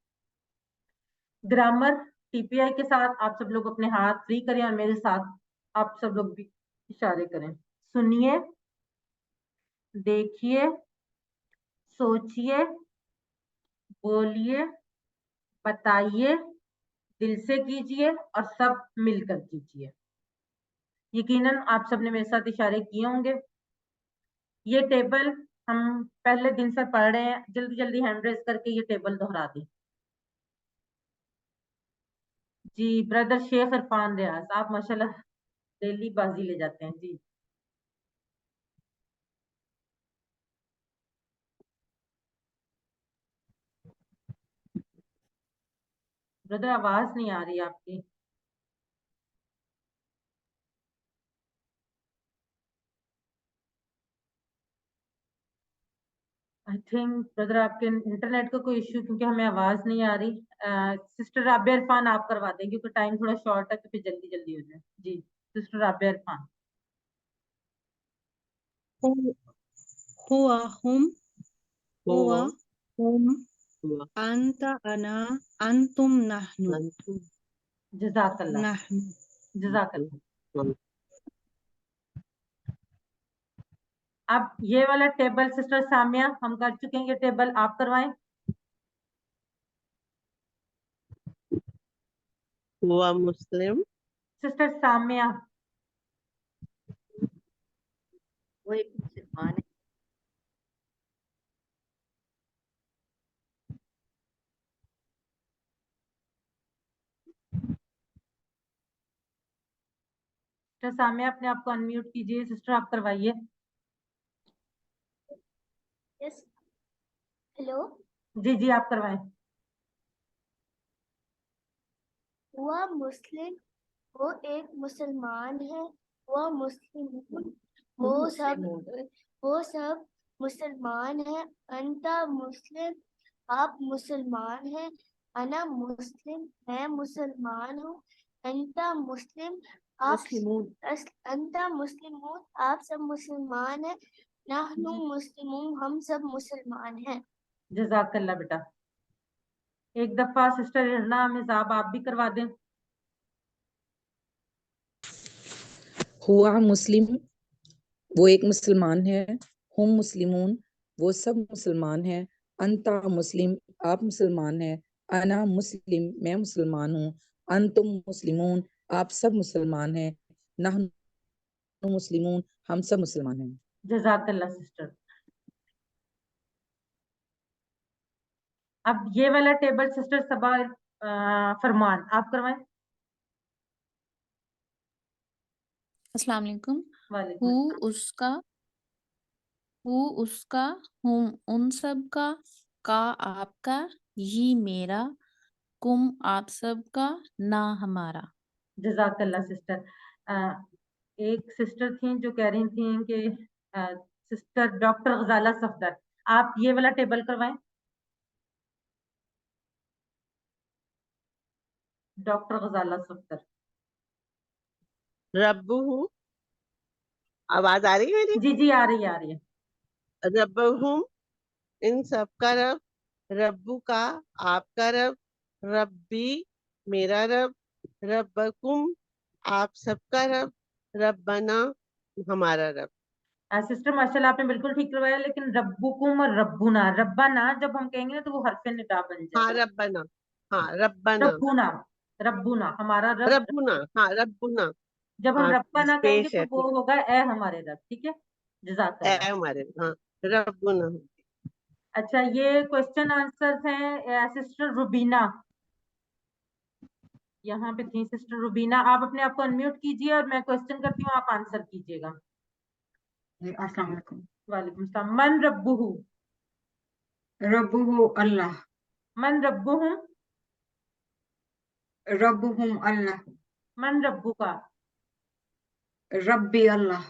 گرامر ٹی پی آئی کے ساتھ آپ سب لوگ اپنے ہاتھ فری کریں, اور میرے ساتھ آپ سب لوگ بھی اشارے کریں. سنیے, دیکھیے, سوچئے, بولیے, بتائیے, دل سے کیجئے, اور سب مل کر کیجئے. یقیناً آپ سب نے میرے ساتھ اشارے کیے ہوں گے. یہ ٹیبل ہم پہلے دن سے پڑھ رہے ہیں, جلدی جلدی ہینڈ ریز کر کے یہ ٹیبل دہرا دیں. جی بردر شیخ عرفان ریاض, آپ ماشاءاللہ ڈیلی بازی لے جاتے ہیں. جی بردر آواز نہیں آ رہی آپ کی. آئی تھنک بردر آپ کے انٹرنیٹ کا کوئی ایشو, کیونکہ ہمیں آواز نہیں آ رہی. سسٹر رابعہ عرفان آپ کروا دیں, کیونکہ ٹائم تھوڑا شارٹ ہے, تو پھر جلدی جلدی ہو جائے. جی سسٹر رابعہ عرفان. هو هم أنت أنا أنتم نحن جزاک اللہ, جزاک اللہ. اب یہ والا ٹیبل سسٹر سامیہ ہم کر چکے ہیں, یہ ٹیبل آپ کروائیں. ہوا مسلم سسٹر سامیہ, وہ ایک مسلمان ہے. سسٹر سامیہ اپنے آپ کو انمیوٹ کیجئے. سسٹر آپ کروائیے. Yes hello. جی جی آپ کروائیں. وہ مسلم, وہ ایک مسلمان ہے. وہ مسلم, وہ سب मुसलमान है, अंता मुस्लिम, आप मुसलमान हैं, अना मुस्लिम, मैं मुसलमान हूँ, अंता मुस्लिम, आप अंता मुस्लिमून, आप सब मुसलमान हैं, नहनु मुस्लिमून, हम सब मुसलमान हैं। जज़ाकल्ला बेटा। एक दफा सिस्टर इरना मिजाब आप भी करवा दें। हुआ मुस्लिम, वो एक मुसलमान है, हम मुस्लिमून, वो सब मुसलमान हैं, अंता मुस्लिम, आप मुसलमान हैं, अना मुस्लिम, मैं मुसलमान हूँ, अंतुम मुस्लिमून, आप सब मुसलमान हैं, नहनु मुस्लिमून, हम सब मुसलमान हैं। जज़ाकल्ला सिस्टर। अब ये वाला टेबल सिस्टर सबा फरमान आप करवाएं। अस्सलाम वालेकुम। वालेकुम हु अस्सलाम। उसका, हुम उन सब का आपका, ये मेरा, कुम आप सब का, ना हमारा। जज़ाकल्ला सिस्टर। एक सिस्टर थी जो कह रही थी कि सिस्टर डॉक्टर गजाला सफदर, आप ये वाला टेबल करवाएं। डॉक्टर गजाला सफदर। रब्बुहु, आवाज आ रही है मेरी? जी जी आ रही है, आ रही है। रब्बुहुम, इन सब का रब, रब्बु का आपका रब, रब्बी मेरा रब, रब्बकुम आप सबका रब, रब्बना हमारा रब। सिस्टर माशाल्लाह आपने बिल्कुल ठीक करवाया, लेकिन रब्बुकुम और रब्बुना, रब्बाना जब हम कहेंगे ना तो वो हरफे निदा बन हाँ जाएगा। रब्बना, हाँ रब्बना, रब्बुना, रब्बुना हमारा रब। रब्बुना, हाँ रब्बुना, जब हम हाँ रब्बाना कहेंगे पेश तो है, वो ठीक होगा ए हमारे रब। ठीक है, है जज़ाकल्लाह। हमारे, हाँ रब्बुना। अच्छा, ये क्वेश्चन आंसर्स हैं सिस्टर रुबीना, यहाँ पे थी सिस्टर रुबीना। आप अपने आप को अनम्यूट कीजिए और मैं क्वेश्चन करती हूँ, आप आंसर कीजिएगा। अस्सलाम वालेकुम। वालेकुम सलाम। मन रब्बुहु, रब्बुहु अल्लाह, मन रब्बुहुम, रब्बुहुम अल्लाह, मन रब्बुका, रब्बी अल्लाह,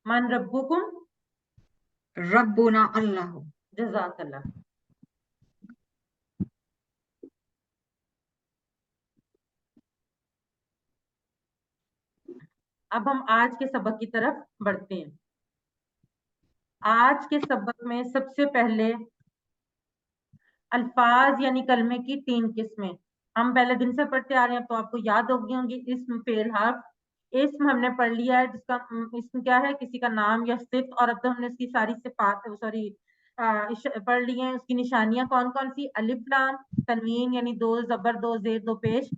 मन रब्बुकुम। रब्बुना अल्लाह। जज़ाकल्लाह। अब हम आज के सबक की तरफ बढ़ते हैं। आज के सबक में सबसे पहले अल्फाज यानी कलमे की 3 किस्में हम पहले दिन से पढ़ते आ रहे हैं, तो आपको याद होगी होंगी। इस्म, फेल, हर्फ। इस्म हमने पढ़ लिया है, जिसका इस्म क्या है, किसी का नाम या सिफ, और अब तो हमने उसकी सारी सिफात सॉरी पढ़ ली हैं। उसकी निशानियां कौन कौन सी, अलिफ लाम, तनवीन यानी 2 जबर 2 जेर 2 पेश,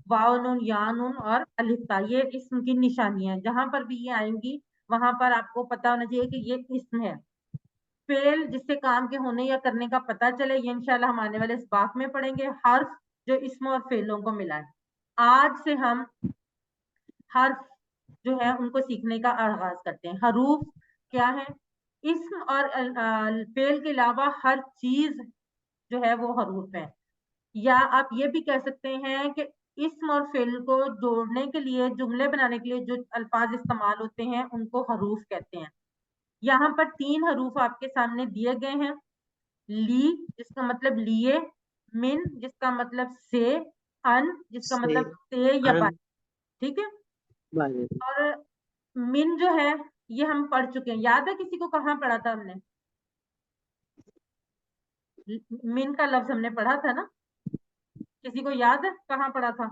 वाव नून या नून और अलिफ ता, ये इस्म की निशानियां। जहां पर भी ये आएंगी वहां पर आपको पता होना चाहिए कि ये इस्म है। फेल जिससे काम के होने या करने का पता चले, ये इंशाल्लाह हम आने वाले इस बात में पढ़ेंगे। हर्फ जो इसम और फेलों को मिला है। आज से हम हर्फ जो है उनको सीखने का आगाज करते हैं। हरूफ क्या है, इसम और फेल के अलावा हर चीज जो है वो हरूफ है। या आप ये भी कह सकते हैं कि इसम और फेल को जोड़ने के लिए, जुमले बनाने के लिए जो अल्फाज इस्तेमाल होते हैं उनको हरूफ कहते हैं। यहाँ पर 3 हरूफ आपके सामने दिए गए हैं। ली जिसका मतलब लिए, मिन जिसका मतलब से, अन जिसका से मतलब से या अन बाय। ठीक है, वाले, और मिन जो है ये हम पढ़ चुके हैं। याद है किसी को कहाँ पढ़ा था हमने? मिन का लफ्ज हमने पढ़ा था ना, किसी को याद है कहाँ पढ़ा था?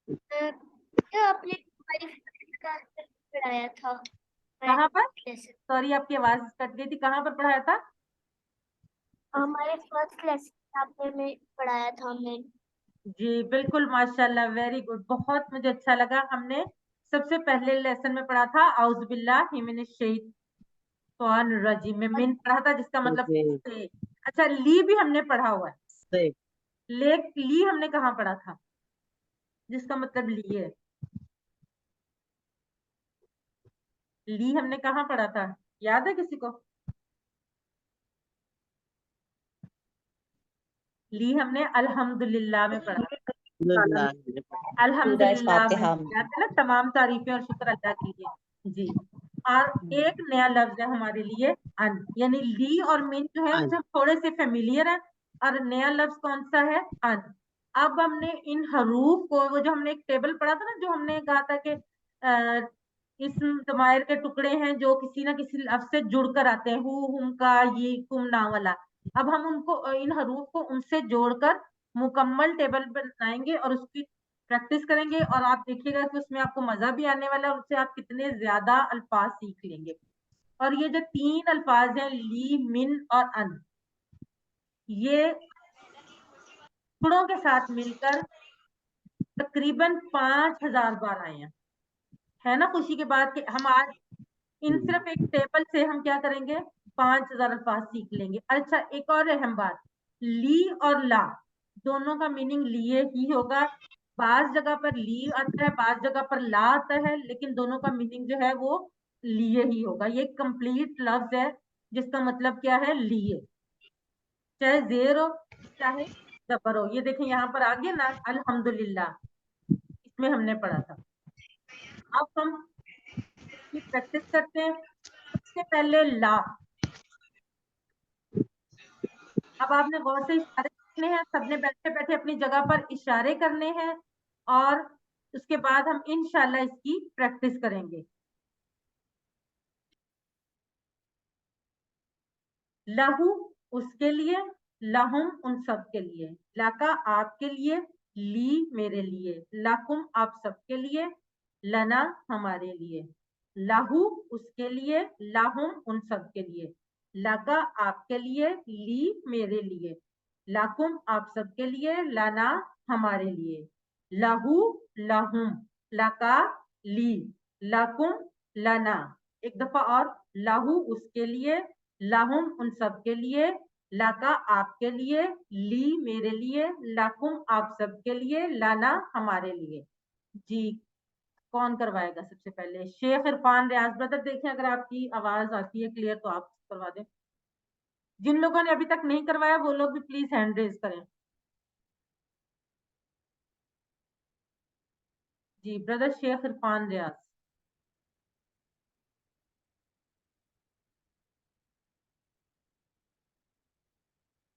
क्या आपने हमारी फिजिक्स क्लास में पढ़ाया था? कहाँ पर? कैसे? सॉरी आपकी आवाज कट गई थी, कहाँ पर पढ़ाया था? हमारे फर्स्ट क्लास में पढ़ाया था हमने। जी बिल्कुल, माशाल्लाह, वेरी गुड, बहुत मुझे अच्छा लगा। हमने सबसे पहले लेसन में पढ़ा था औज़ुबिल्लाहि मिनश शैतानिर रजीम में मिन पढ़ा था, जिसका मतलब जी, से। अच्छा, ली भी हमने पढ़ा हुआ है। से ली हमने कहाँ पढ़ा था, जिसका मतलब लिए है। ली हमने कहाँ पढ़ा था, याद है किसी को? ली हमने अल्हम्दुलिल्लाह में पढ़ा था। अल्हम्दुलिल्लाह। अल्हम्दुलिल्लाह में याद है ना, तमाम तारीफें और शुक्र अदा कीजिए। जी, اور ایک نیا لفظ ہے ہمارے لیے ان، یعنی لی اور من جو ہے ان۔ مجھے تھوڑے سے فیملیئر ہے، اور نیا لفظ کون سا ہے؟ ان۔ اب ہم نے ان حروف کو، وہ جو ہم نے ایک ٹیبل پڑھا تھا نا، جو ہم نے کہا تھا کہ اسم ضمائر کے ٹکڑے ہیں جو کسی نہ کسی لفظ سے جڑ کر آتے ہیں، ہو، ہم، کا، یہ، کم، نا والا، اب ہم ان کو، ان حروف کو ان سے جوڑ کر مکمل ٹیبل بنائیں گے اور اس کی پریکٹس کریں گے، اور آپ دیکھیے گا کہ اس میں آپ کو مزہ بھی آنے والا ہے، اس سے آپ کتنے زیادہ الفاظ سیکھ لیں گے۔ اور یہ جو 3 الفاظ ہیں لی، من اور ان، یہ ٹکڑوں کے ساتھ مل کر تقریباً 5000 بار آئے ہیں، ہے نا خوشی کے بعد کہ ہم آج ان صرف ایک ٹیبل سے ہم کیا کریں گے؟ 5000 الفاظ سیکھ لیں گے۔ اچھا، ایک اور اہم بات، لی اور لا دونوں کا میننگ لیے ہی ہوگا، بعض جگہ پر لی آتا ہے، بعض جگہ پر لا آتا ہے، لیکن دونوں کا میننگ جو ہے وہ لیے ہی ہوگا۔ یہ کمپلیٹ لفظ ہے جس کا مطلب کیا ہے؟ لیے، چاہے زیر ہو چاہے زبر ہو۔ یہ دیکھیں یہاں پر آگے نا الحمدللہ، اس میں ہم نے پڑھا تھا۔ اب ہم کی پریکٹس کرتے ہیں۔ سب سے پہلے لا، اب آپ نے غور سے اشارے کرنے ہیں، سب نے بیٹھے بیٹھے اپنی جگہ پر اشارے کرنے ہیں، اور اس کے بعد ہم انشاءاللہ اس کی پریکٹس کریں گے۔ لہو اس کے لیے، لہم ان سب کے لیے، لکا آپ کے لیے، لی میرے لیے، لکم آپ سب کے لیے، لنا ہمارے لیے۔ لہو اس کے لیے، لہم ان سب کے لیے، لکا آپ کے لیے، لی میرے لیے، لکم آپ سب کے لیے، لنا ہمارے لیے۔ لہو لہم، لکا لی، لکم لنا۔ ایک دفعہ اور، لہو اس کے لیے، لہم ان سب کے لیے، لکا آپ کے لیے، لی میرے لیے، لکم آپ سب کے لیے، لنا ہمارے لیے۔ جی کون کروائے گا سب سے پہلے؟ شیخ عرفان ریاض برادر، دیکھیں اگر آپ کی آواز آتی ہے کلیئر تو آپ کروا دیں۔ جن لوگوں نے ابھی تک نہیں کروایا وہ لوگ بھی پلیز ہینڈ ریز کریں۔ جی برادر شیخ عرفان ریاض۔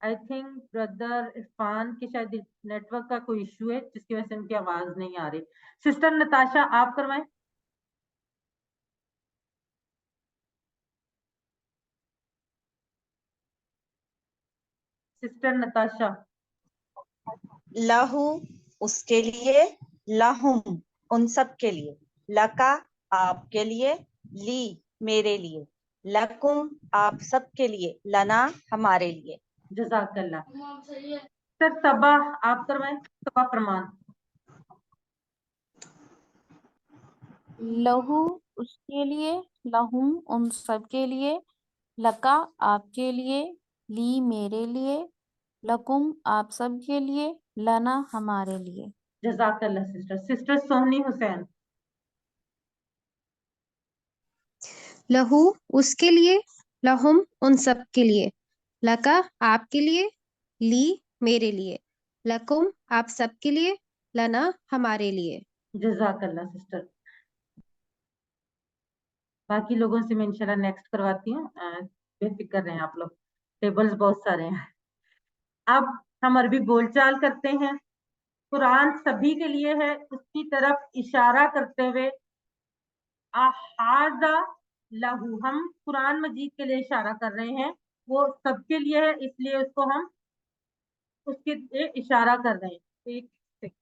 آئی تھنک بردر عرفان کے شاید نیٹ ورک کا کوئی ایشو ہے جس کی وجہ سے ان کی آواز نہیں آ رہی۔ سسٹر نتاشا آپ کروائیں۔ سسٹر نتاشا۔ لہو اس کے لیے، لہم ان سب کے لیے، لکا آپ کے لیے، لی میرے لیے، لکم آپ سب کے لیے، لنا ہمارے لیے۔ جزاک اللہ۔ سر صبا آپ کروائیں، صبا فرمان۔ لہو اس کے لیے، لہم ان سب کے لیے، لکا آپ کے لیے، لی میرے لیے، لکم آپ سب کے لیے، لنا ہمارے لیے۔ جزاک اللہ سسٹر۔ سسٹر سونی حسین۔ لہو اس کے لیے، لہم ان سب کے لیے، لکا آپ کے لیے، لی میرے لیے، لکم آپ سب کے لیے، لنا ہمارے لیے۔ جزاک اللہ سسٹر۔ باقی لوگوں سے میں انشاءاللہ نیکسٹ کرواتی ہوں، بے فکر رہیں آپ لوگ، ٹیبلز بہت سارے ہیں۔ اب ہم عربی بول چال کرتے ہیں۔ قرآن سبھی کے لیے ہے، اس کی طرف اشارہ کرتے ہوئے احاذا لہو، ہم قرآن مجید کے لیے اشارہ کر رہے ہیں، وہ سب کے لیے ہے اس لیے اس کو ہم اس کے لیے اشارہ کر رہے ہیں۔ ایک سیکنڈ۔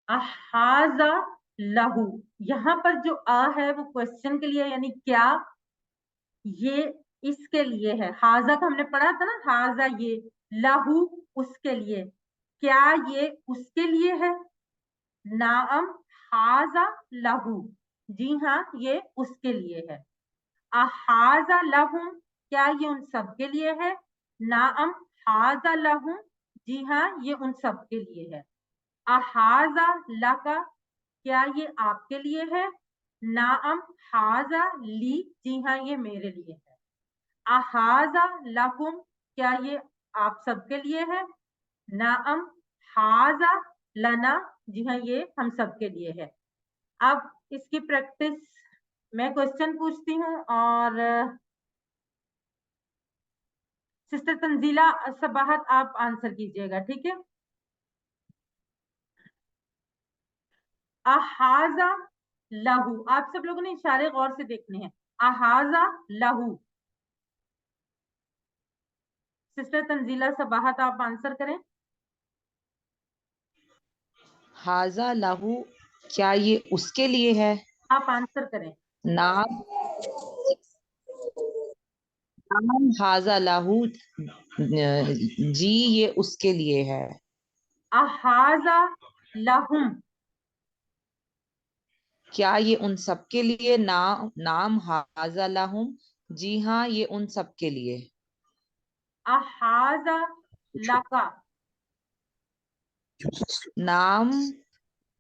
احاذا لہو، یہاں پر جو آ ہے وہ کوشچن کے لیے، یعنی کیا، یہ اس کے لیے ہے۔ حاضہ کا ہم نے پڑھا تھا نا، حاضہ یہ، لہو اس کے لیے، کیا یہ اس کے لیے ہے؟ نعم حاضہ لہو، جی ہاں یہ اس کے لیے ہے۔ अहाजा लहुम, क्या ये उन सब के लिए है? नाअम हाजा लहुम, जी हाँ ये उन सब के लिए है। अहाजा लका, क्या ये आपके लिए है? नाअम हाजा ली, जी हाँ ये मेरे लिए है। अहाजा लकुम, क्या ये आप सबके लिए है? नाअम हाजा लना, जी हाँ ये हम सबके लिए है। अब इसकी प्रैक्टिस, मैं क्वेश्चन पूछती हूँ और सिस्टर तंजीला सबाहत आप आंसर कीजिएगा, ठीक है? अहाजा लहू, आप सब लोगों ने इशारे गौर से देखने हैं। अहाजा लहू, सिस्टर तंजीला सबाहत आप आंसर करें। हाजा लाहू, क्या ये उसके लिए है? आप आंसर करें। नाम नाम हाजा लाहू, जी ये उसके लिए है। अहाजा लहुम, क्या ये उन सब के लिए? नाम हाजा लाहुम, जी हाँ ये उन सब के लिए। अहाजा लका, नाम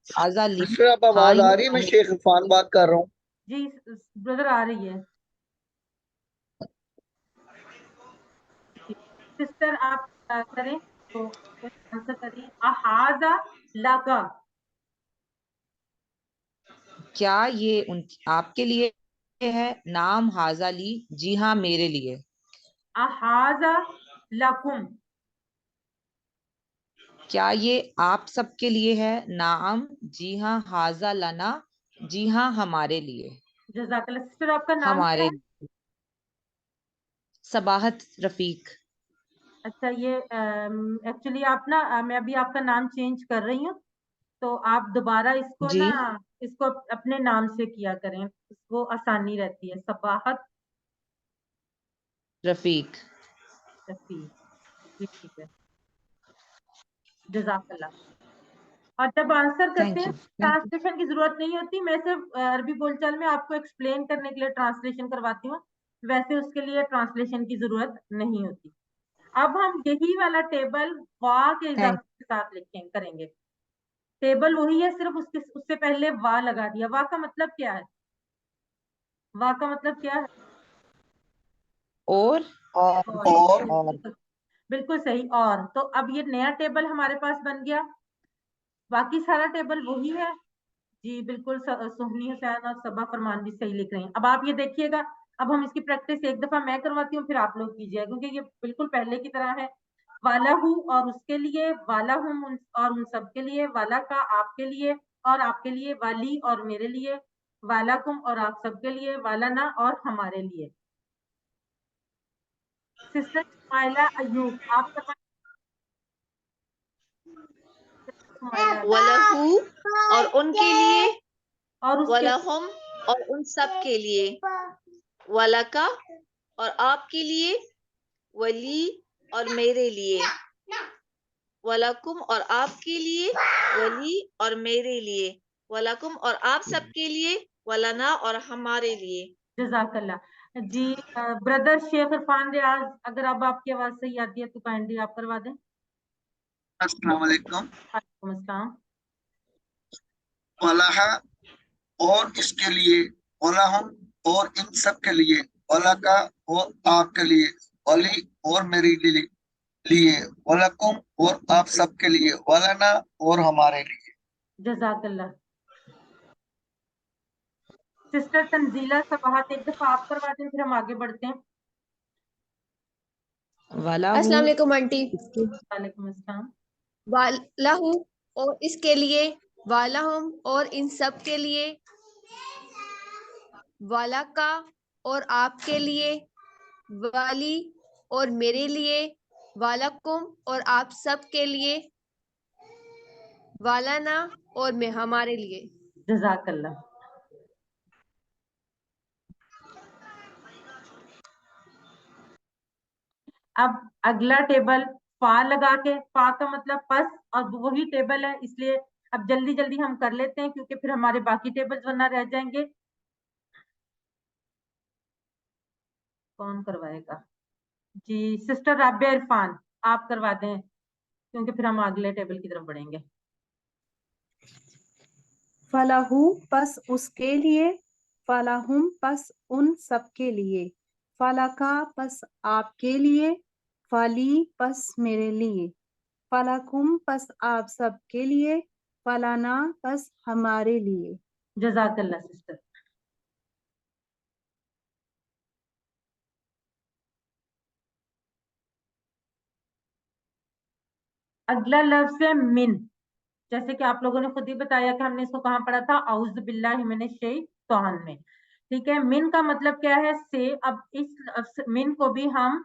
हाजा ली, सिस्टर आप हाँ आवाज आ ये रही है? मैं शेख इरफान बात कर रहा हूँ। जी ब्रदर आ रही है। सिस्टर आप करें तो आंसर करिए। अहाजा लका, क्या ये उन आपके लिए है? नाम हाजा ली, जी हाँ मेरे लिए। अहाजा लकुम, क्या ये आप सबके लिए है? नाम, जी हाँ हाजा लना, जी हाँ हमारे लिए। जज़ाकल्लाह। सिस्टर आपका नाम क्या हमारे है? लिए। सबाहत रफीक। अच्छा, ये एक्चुअली आप ना मैं अभी आपका नाम चेंज कर रही हूँ, तो आप दोबारा इसको जी ना इसको अपने नाम से किया करें, इसको आसानी रहती है। सबाहत रफीक। रफीक, जी ठीक है, जज़ाकल्लाह। और जब आंसर करते थैंक हैं यू। ट्रांसलेशन की जरूरत नहीं होती, मैं सिर्फ अरबी बोलचाल में आपको एक्सप्लेन करने के लिए ट्रांसलेशन करवाती हूँ, वैसे उसके लिए ट्रांसलेशन की जरूरत नहीं होती। अब हम यही वाला टेबल वा के थैंक इजाफे के साथ लिखें करेंगे। टेबल वही है, सिर्फ उससे पहले वा लगा दिया। वा का मतलब क्या है? वा का मतलब क्या है? और और बिल्कुल सही। और तो अब ये नया टेबल हमारे पास बन गया, बाकी सारा टेबल वही है। जी बिल्कुल, सोहनी हुसैन और सबा फरमान भी सही लिख रहे हैं। अब आप ये देखिएगा, अब हम इसकी प्रैक्टिस एक दफा मैं करवाती हूँ, फिर आप लोग कीजिएगा, क्योंकि ये बिल्कुल पहले की तरह है। वाला हूँ और उसके लिए, वाला हूँ और उन सब के लिए, वाला का आपके लिए और आपके लिए, वाली और मेरे लिए, वाला कुम और आप सबके लिए, वाला ना और हमारे लिए। सिस्टर सुमाइला अयूब, आप वलहू और उनके लिए, और उसके वलहुम और उन सब के लिए, वलका और आपके लिए, वली और मेरे लिए, वलकुम और आपके लिए, वली और मेरे लिए, वलकुम और आप सबके लिए, वलना और हमारे लिए। जज़ाकल्लाह। जी ब्रदर शेख इरफान रियाज, अगर अब आपकी आवाज सही आती है तो काइंडली आप करवा दें। अस्सलाम वालेकुम। वालेकुम अस्सलाम। वलाहा और इसके लिए, वलाहुम और इन सब के लिए, वलाका और आपके लिए, वली और मेरे लिए, वलकुम और आप सब के लिए, वलना और हमारे लिए। जज़ाकल्लाह। सिस्टर तंजीला सबाहत, एक दफा आप करवा दें, फिर हम आगे बढ़ते हैं। वाला हूँ अस्सलाम वालेकुम आंटी। वालेकुम अस्सलाम। वाला हूँ और इसके लिए, वाला हम और इन सब के लिए, वाला का और आपके लिए, वाली और मेरे लिए, वालकुम और आप सब के लिए, वालाना और मैं हमारे लिए। जज़ाकल्लाह। अब अगला टेबल फा लगा के, फा का मतलब पस, और वही टेबल है, इसलिए अब जल्दी जल्दी हम कर लेते हैं, क्योंकि फिर हमारे बाकी टेबल्स वरना रह जाएंगे। कौन करवाएगा? जी सिस्टर राबिया इरफान आप करवा दें, क्योंकि फिर हम अगले टेबल की तरफ बढ़ेंगे। फलाहू पस उसके लिए, फलाहुम पस उन सब के लिए, फलाका पस आपके लिए, फली पस मेरे लिए, फलाकुम पस आप सब के लिए, फलाना पस हमारे लिए। जज़ाकल्लाह सिस्टर। अगला लफ्ज है मिन। जैसे कि आप लोगों ने खुद ही बताया कि हमने इसको कहाँ पढ़ा था, औज़ु बिल्लाहि मिनश शैतान में। ठीक है, मिन का मतलब क्या है? से। अब इस मिन को भी हम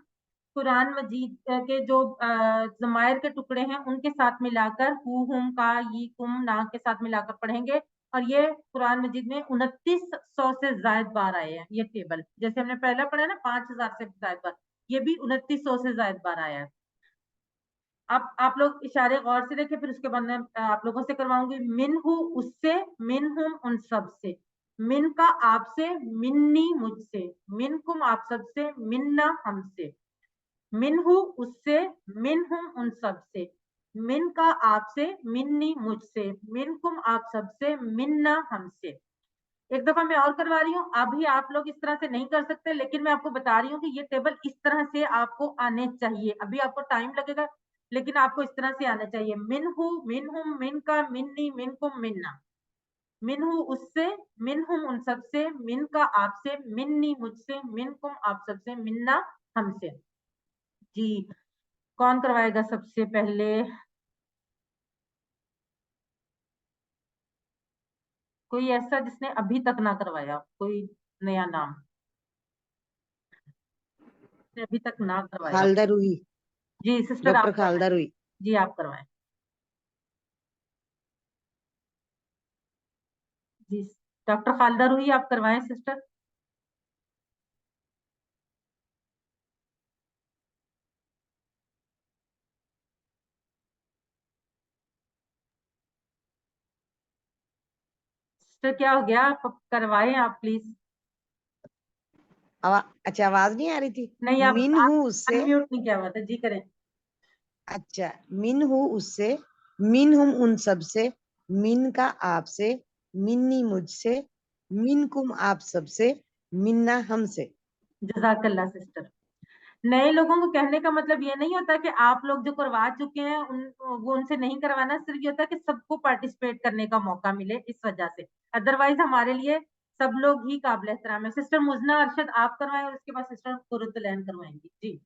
कुरान मजीद के जो ज़मायर के टुकड़े हैं उनके साथ मिलाकर हु हुम का ये कुम ना के साथ मिलाकर पढ़ेंगे। और ये कुरान मजीद में 2900 से जायद बार आए हैं। ये टेबल जैसे हमने पहला पढ़ा ना 5000 से जायद बार, ये भी 2900 से जायद बार आया है। आप लोग इशारे गौर से देखें, फिर उसके बाद मैं आप लोगों से करवाऊंगी। मिन हु उससे, मिन हुम उन सब से, मिन का आपसे, मिन्नी मुझसे, मिन कुम आप सब से, मिन्ना हमसे, मिन हु उससे, मिन हुम उन सब से, मिन का आपसे, मिन्नी मुझसे, मिन कुम आप सब से, मिन्ना हमसे। एक दफा मैं और करवा रही हूँ। अभी आप लोग इस तरह से नहीं कर सकते, लेकिन मैं आपको बता रही हूँ कि ये टेबल इस तरह से आपको आने चाहिए। अभी आपको टाइम लगेगा, लेकिन आपको इस तरह से आना चाहिए। मिन हु, मिन हुम, मिन का, मिन्नी, मिन कुम, मिन्ना, मिन हु उससे, मिन हुम उन सब से, मिन का आपसे, मिन्नी मुझसे, मिन कुम आप सबसे, मिन्ना हमसे। जी कौन करवाएगा सबसे पहले? कोई ऐसा जिसने अभी तक ना करवाया, कोई नया नाम जिसने अभी तक ना करवाया? खालदा रूही, जी सिस्टर डॉक्टर आप खालदा करवाएं। रूही। जी आप करवाएं। जी डॉक्टर खालदा रूही आप करवाएं सिस्टर। सिस्टर क्या हो गया? आप करवाएं आप प्लीज। अच्छा आवाज नहीं आ रही थी। नहीं आप मिन हूँ उससे, अनम्यूट नहीं किया हुआ था। जी करें। अच्छा मिन हूँ उससे, मिन हुम उन सब से, मिन का आपसे, मिन्नी मुझसे, मिन कुम आप सबसे, मिन्ना हमसे। जज़ाकल्लाह सिस्टर। नए लोगों को कहने का मतलब ये नहीं होता कि आप लोग जो करवा चुके हैं वो उनसे नहीं करवाना, सिर्फ ये होता है कि सबको पार्टिसिपेट करने का मौका मिले, इस वजह से। अदरवाइज हमारे लिए सब लोग ही काबिल एहतराम है। सिस्टर मुजना अरशद आप करवाएं, और उसके बाद सिस्टर कुरतुलैन करवाएंगी। जी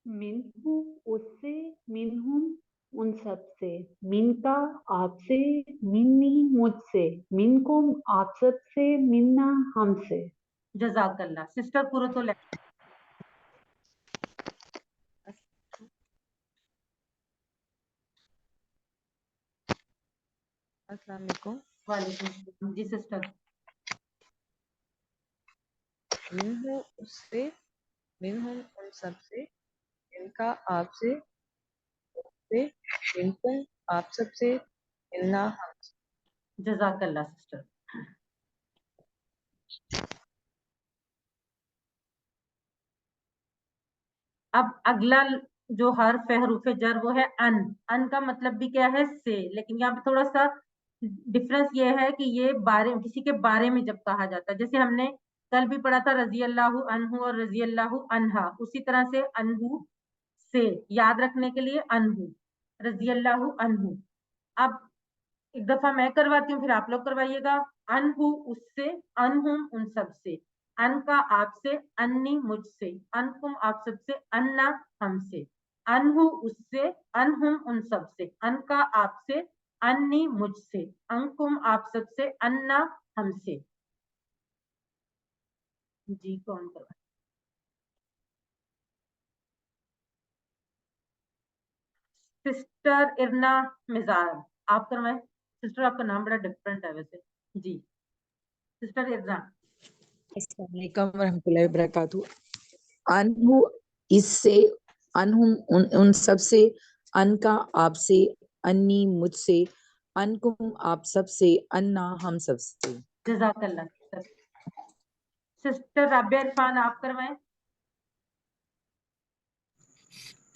मिनहु उससे, मिनहुम उन सब से, मिन का आपसे, मिन्नी मुझसे, मिनकुम आप सब से, मिन्ना हमसे। जज़ाकल्लाह। सिस्टर कुरतुलैन। अस्सलाम वालेकुम। वालेकुम सलाम। जी सिस्टर। मिन हूँ उससे, मिन हुम उन सब से, इनका आपसे, मिनकुम आप सबसे, मिन्ना हमसे। जज़ाकल्लाह सिस्टर। अब अगला जो हर्फ है हरूफ जर वो है अन। अन का मतलब भी क्या है? से। लेकिन यहाँ पे थोड़ा सा डिफरेंस ये है कि ये बारे किसी के बारे में जब कहा जाता है, जैसे हमने कल भी पढ़ा था रजी अल्लाहु अनहु और रजी अल्लाहु अनहा, उसी तरह से अनहु से याद रखने के लिए अनहु, रजी अल्लाहु अनहु। अब एक दफा मैं करवाती हूँ, फिर आप लोग करवाइएगा। अनहु उससे, अनहुम उन सब से, अन का आपसे, अन्नी मुझसे, अनकुम आप सबसे, अन्ना हमसे, अनहु उससे, अनहुम उन सब से, अन का आपसे, अन्नी मुझसे, अंकुम आप सबसे, अन्ना हमसे। जी कौन करवा? सिस्टर इरना मिजाज आप करवाएं। सिस्टर आपका नाम बड़ा डिफरेंट है वैसे। जी सिस्टर इरना। अस्सलाम वालेकुम रहमतुल्लाहि व बरकातुहू। अनहु इससे, अनहुम उन सब से, अन का आपसे, अन्नी मुझसे, अनकुम आप सब से, अन्ना हम सब से। जज़ाकल्लाह सिस्टर। सिस्टर राबिया इरफान आप करवाएं।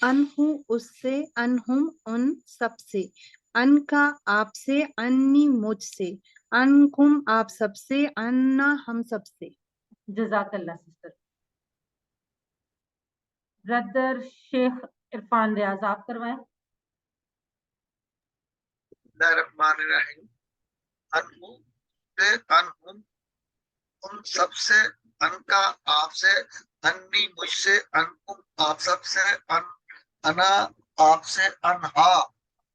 अनहु उससे, अनहुम उन सबसे, अन का आपसे, अन्नी मुझसे, अनकुम आप सबसे, अन्ना हम सबसे। जजाकल्ला सिस्टर। ब्रदर शेख इरफान रियाज आप करवाएं। बिस्मिल्लाहिर्रहमानिर्रहीम। अनहु से, अनहुम उन सबसे, अनका आपसे, अन्नी मुझसे, अनकुम आप सबसे, अना आपसे, अनहा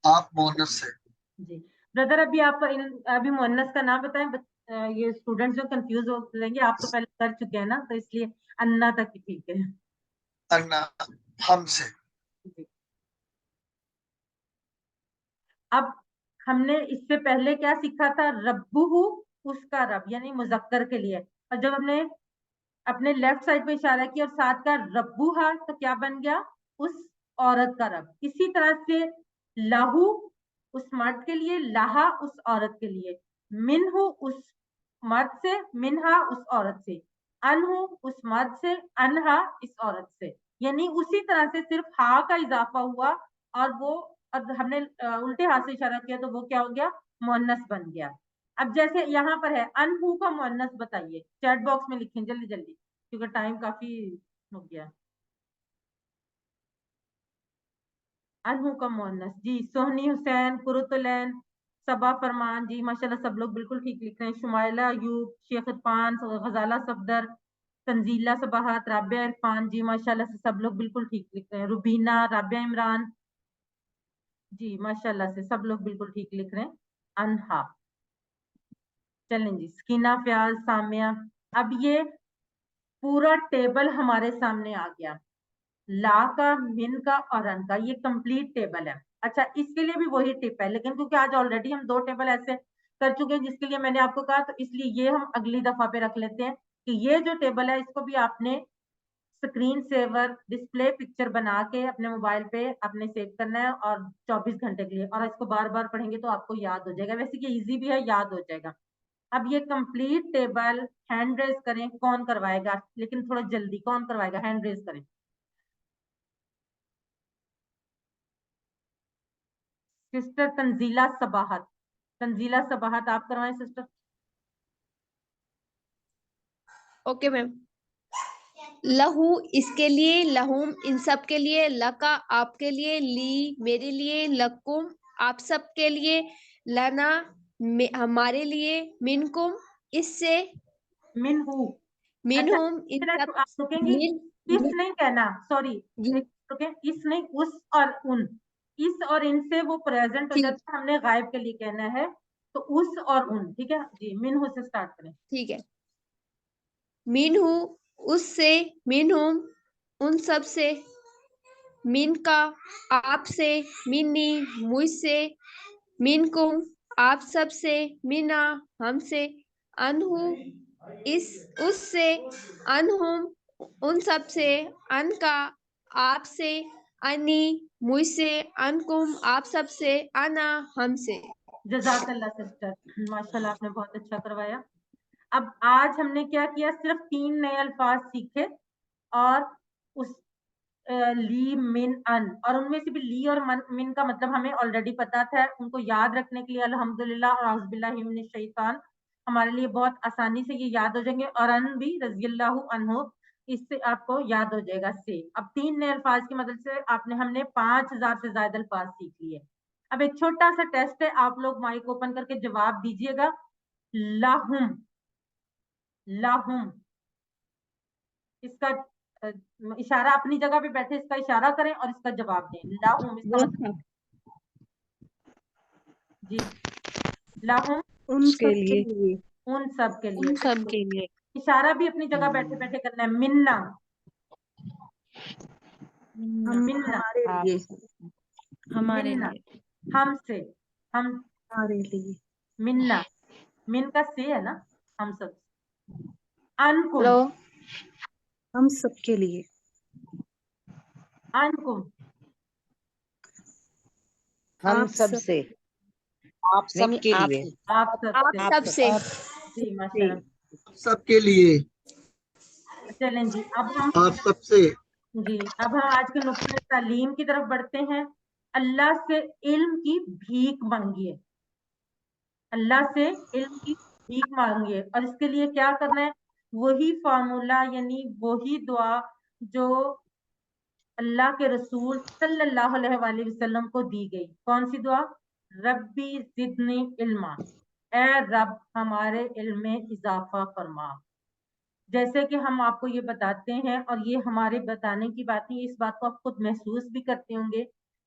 आप मोनस से। जी ब्रदर, अभी मुअन्नस का नाम बताएं। ये स्टूडेंट्स जो कंफ्यूज हो जाएंगे, आप तो पहले कर चुके हैं ना, तो इसलिए अन्ना तक ही ठीक है। अन्ना हमसे। जी। अब हमने इससे पहले क्या सीखा था? रब्बुहु, उसका रब, यानी मुजक्कर के लिए। और जब हमने अपने लेफ्ट साइड पे इशारा किया और साथ का रब्बुहा, तो क्या बन गया? उस औरत का रब। इसी तरह से लहू उस मर्द के लिए, लहा उस औरत के लिए, मिनहु उस मर्द से, मिनहा उस औरत से, अनहु उस मर्द से, अनहा इस औरत से। यानी उसी तरह से सिर्फ हा का इजाफा हुआ और वो, और हमने उल्टे हाथ से इशारा किया तो वो क्या हो गया? मुअन्नस बन गया। अब जैसे यहाँ पर है अनहु का मुअन्नस बताइए, चैट बॉक्स में लिखें जल्दी जल्दी, क्योंकि टाइम काफी हो गया। अनहु का मुअन्नस जी, सोहनी हुसैन, कुरुतुलैन, सबा फरमान जी, माशाल्लाह सब लोग बिल्कुल ठीक लिख रहे हैं। शुमाइला अयूब, शेख इरफान, गजाला सफदर, तंजीला सबाहत, राबिया इरफान जी, माशाल्लाह से सब लोग बिल्कुल ठीक लिख रहे हैं। रुबीना, राबिया इमरान जी, माशाल्लाह से सब लोग बिल्कुल ठीक लिख रहे हैं। अनहा। चलें जी, स्कीना, फ्याज, सामिया। अब ये पूरा टेबल हमारे सामने आ गया, ला का, मिन का और अन का, ये कंप्लीट टेबल है। अच्छा, इसके लिए भी वही टिप है, लेकिन क्योंकि आज ऑलरेडी हम 2 टेबल ऐसे कर चुके हैं जिसके लिए मैंने आपको कहा, तो इसलिए ये हम अगली दफा पे रख लेते हैं कि ये जो टेबल है इसको भी आपने स्क्रीन सेवर डिस्प्ले पिक्चर बना के अपने मोबाइल पे अपने सेव करना है, और 24 घंटे के लिए, और इसको बार बार पढ़ेंगे तो आपको याद हो जाएगा। वैसे ये इजी भी है, याद हो जाएगा। अब ये कंप्लीट टेबल हैंड रेज करें, कौन करवाएगा? लेकिन थोड़ा जल्दी, कौन करवाएगा? हैंड रेज करें। सिस्टर तंजीला सबाहत, तंजीला सबाहत आप करवाएं सिस्टर। Okay ma'am. लहू इसके लिए, लहुम इन सब के लिए, लका आपके लिए, ली मेरे लिए, लकुम आप सब के लिए, लना हमारे लिए, मिनकुम इससे, मिनहू। मिनहुम इन अच्छा, सब, आप रुकेंगी? इस नहीं कहना, सॉरी, रुके, इस नहीं, उस और उन। इस और इनसे वो प्रेजेंट हो जाता है, हमने गायब के लिए कहना है, तो उस और उन। ठीक है जी, मिनहू से स्टार्ट करें। ठीक है। मिनहू उससे, मिनहुम उन सब से, मिन का आपसे, मिन्नी मुझसे, मिनकुम आप सब से, मिना हमसे, अनहु इस उससे, अनहुम उन सब से, अन का आपसे, अनी मुझसे, अनकुम आप सब से, अना हमसे। जजाकल्ला सिस्टर, माशाल्लाह आपने बहुत अच्छा करवाया। अब आज हमने क्या किया? सिर्फ 3 नए अल्फाज सीखे, और उस ली, मिन, अन, और उनमें से भी ली और मिन का मतलब हमें ऑलरेडी पता था। उनको याद रखने के लिए अल्हम्दुलिल्लाह और औज़ुबिल्लाहि मिनश शैतान, हमारे लिए बहुत आसानी से ये याद हो जाएंगे। और अन भी रज़ियल्लाहु अन्हु, इससे आपको याद हो जाएगा से। अब 3 नए अल्फाज की मदद से हमने 5000 से ज्यादा अल्फाज सीख लिए। अब एक छोटा सा टेस्ट है, आप लोग माइक ओपन करके जवाब दीजिएगा। लाहुम, लाहुम, इसका इशारा अपनी जगह पे बैठे, इसका इशारा करें और इसका जवाब दें। लाहुम इसका मतलब जी, लाहुम उन सब के लिए, उन सब के लिए, उन सब के लिए। इशारा भी अपनी जगह बैठे बैठे करना है। मिन्ना, मिन्ना हमारे लिए, हमारे मिन्ना, लिए। हमसे, हम, हमारे लिए, मिन्ना, मिन का से है ना, हम सब। अनकुम, हेलो, हम सब के लिए, अनकुम, हम आप सब से, आप नहीं सब नहीं, के आप लिए, आप सब आप से। सब से, जी माशाल्लाह, सबके लिए, چلیں جی اب ہم آپ سب سے آج کے نقطۂ تعلیم کی طرف بڑھتے ہیں. اللہ سے علم کی بھیک مانگیے. اللہ سے علم کی بھیک مانگیے اور اس کے لیے کیا کرنا ہے؟ وہی فارمولا یعنی وہی دعا جو اللہ کے رسول صلی اللہ علیہ وآلہ وسلم کو دی گئی. کون سی دعا؟ ربی زدنی علما، اے رب ہمارے علم میں اضافہ فرما. جیسے کہ ہم آپ کو یہ بتاتے ہیں اور یہ ہمارے بتانے کی بات نہیں، اس بات کو آپ خود محسوس بھی کرتے ہوں گے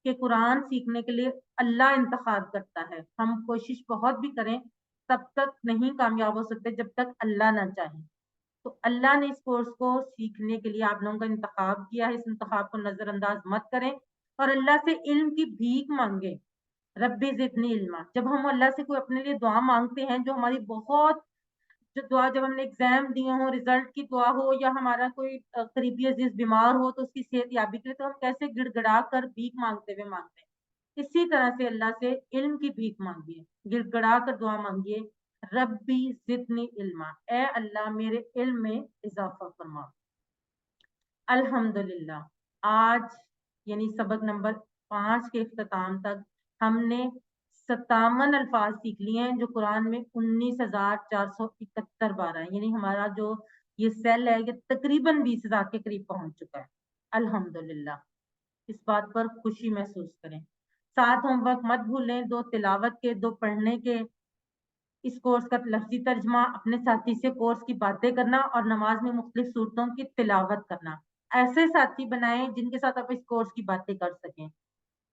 کہ قرآن سیکھنے کے لیے اللہ انتخاب کرتا ہے. ہم کوشش بہت بھی کریں تب تک نہیں کامیاب ہو سکتے جب تک اللہ نہ چاہے. تو اللہ نے اس کورس کو سیکھنے کے لیے آپ لوگوں کا انتخاب کیا ہے. اس انتخاب کو نظر انداز مت کریں اور اللہ سے علم کی بھیک مانگیں. ربی زدنی علما. جب ہم اللہ سے کوئی اپنے لیے دعا مانگتے ہیں جو ہماری بہت جو دعا جب ہم نے ایگزام دیے ہوں، رزلٹ کی دعا ہو یا ہمارا کوئی قریبی عزیز بیمار ہو تو اس کی صحت یابی کے لیے، تو ہم کیسے گڑ گڑا کر بھیک مانگتے ہوئے مانگتے ہیں. اسی طرح سے اللہ سے علم کی بھیک مانگیے، گڑ گڑا کر دعا مانگیے. ربی زدنی علما، اے اللہ میرے علم میں اضافہ فرما. الحمدللہ آج یعنی سبق نمبر 5 کے اختتام تک ہم نے 57 الفاظ سیکھ لیے ہیں جو قرآن میں 19,471 بار ہیں. یعنی ہمارا جو یہ سیل ہے یہ تقریباً 20,000 کے قریب پہنچ چکا ہے. الحمدللہ اس بات پر خوشی محسوس کریں. 7 ہوم ورک مت بھولیں، 2 تلاوت کے، 2 پڑھنے کے. اس کورس کا لفظی ترجمہ، اپنے ساتھی سے کورس کی باتیں کرنا اور نماز میں مختلف صورتوں کی تلاوت کرنا. ایسے ساتھی بنائیں جن کے ساتھ آپ اس کورس کی باتیں کر سکیں.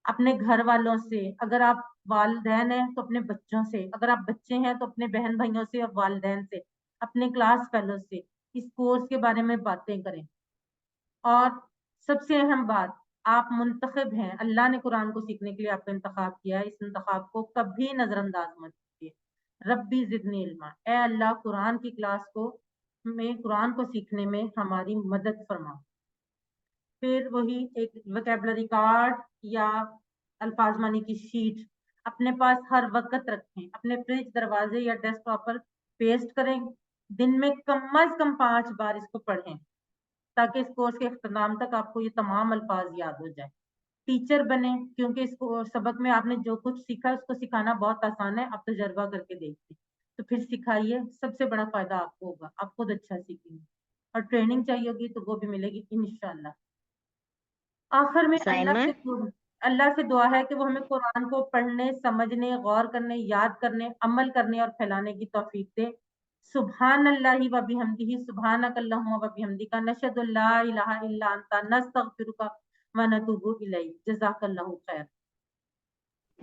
اپنے گھر والوں سے، اگر آپ والدین ہیں تو اپنے بچوں سے، اگر آپ بچے ہیں تو اپنے بہن بھائیوں سے اور والدین سے، اپنے کلاس فیلو سے اس کورس کے بارے میں باتیں کریں. اور سب سے اہم بات، آپ منتخب ہیں. اللہ نے قرآن کو سیکھنے کے لیے آپ کا انتخاب کیا ہے. اس انتخاب کو کبھی نظر انداز مت کیجیے. ربی زدنی علما، اے اللہ قرآن کی کلاس کو قرآن کو سیکھنے میں ہماری مدد فرما. پھر وہی ایک ویکیبلری کارڈ یا الفاظ مانی کی شیٹ اپنے پاس ہر وقت رکھیں. اپنے فریج، دروازے یا ڈیسک ٹاپ پر پیسٹ کریں. دن میں کم از کم 5 بار اس کو پڑھیں تاکہ اس کورس کے اختتام تک آپ کو یہ تمام الفاظ یاد ہو جائیں. ٹیچر بنیں کیونکہ اس سبق میں آپ نے جو کچھ سیکھا اس کو سکھانا بہت آسان ہے. آپ تجربہ کر کے دیکھیں تو پھر سکھائیے. سب سے بڑا فائدہ آپ کو ہوگا، آپ خود اچھا سیکھیں گے. اور ٹریننگ چاہیے ہوگی تو وہ بھی ملے گی انشاءاللہ. آخر میں اللہ سے دعا ہے کہ وہ ہمیں قرآن کو پڑھنے، سمجھنے، غور کرنے، یاد کرنے، عمل کرنے اور پھیلانے کی توفیق دے. سبحان اللہ و بحمدہ، سبحانک اللہم و بحمدک، نشہد لا الہ الا انت، نستغفرک و نتوب الیک. جزاک اللہ خیر.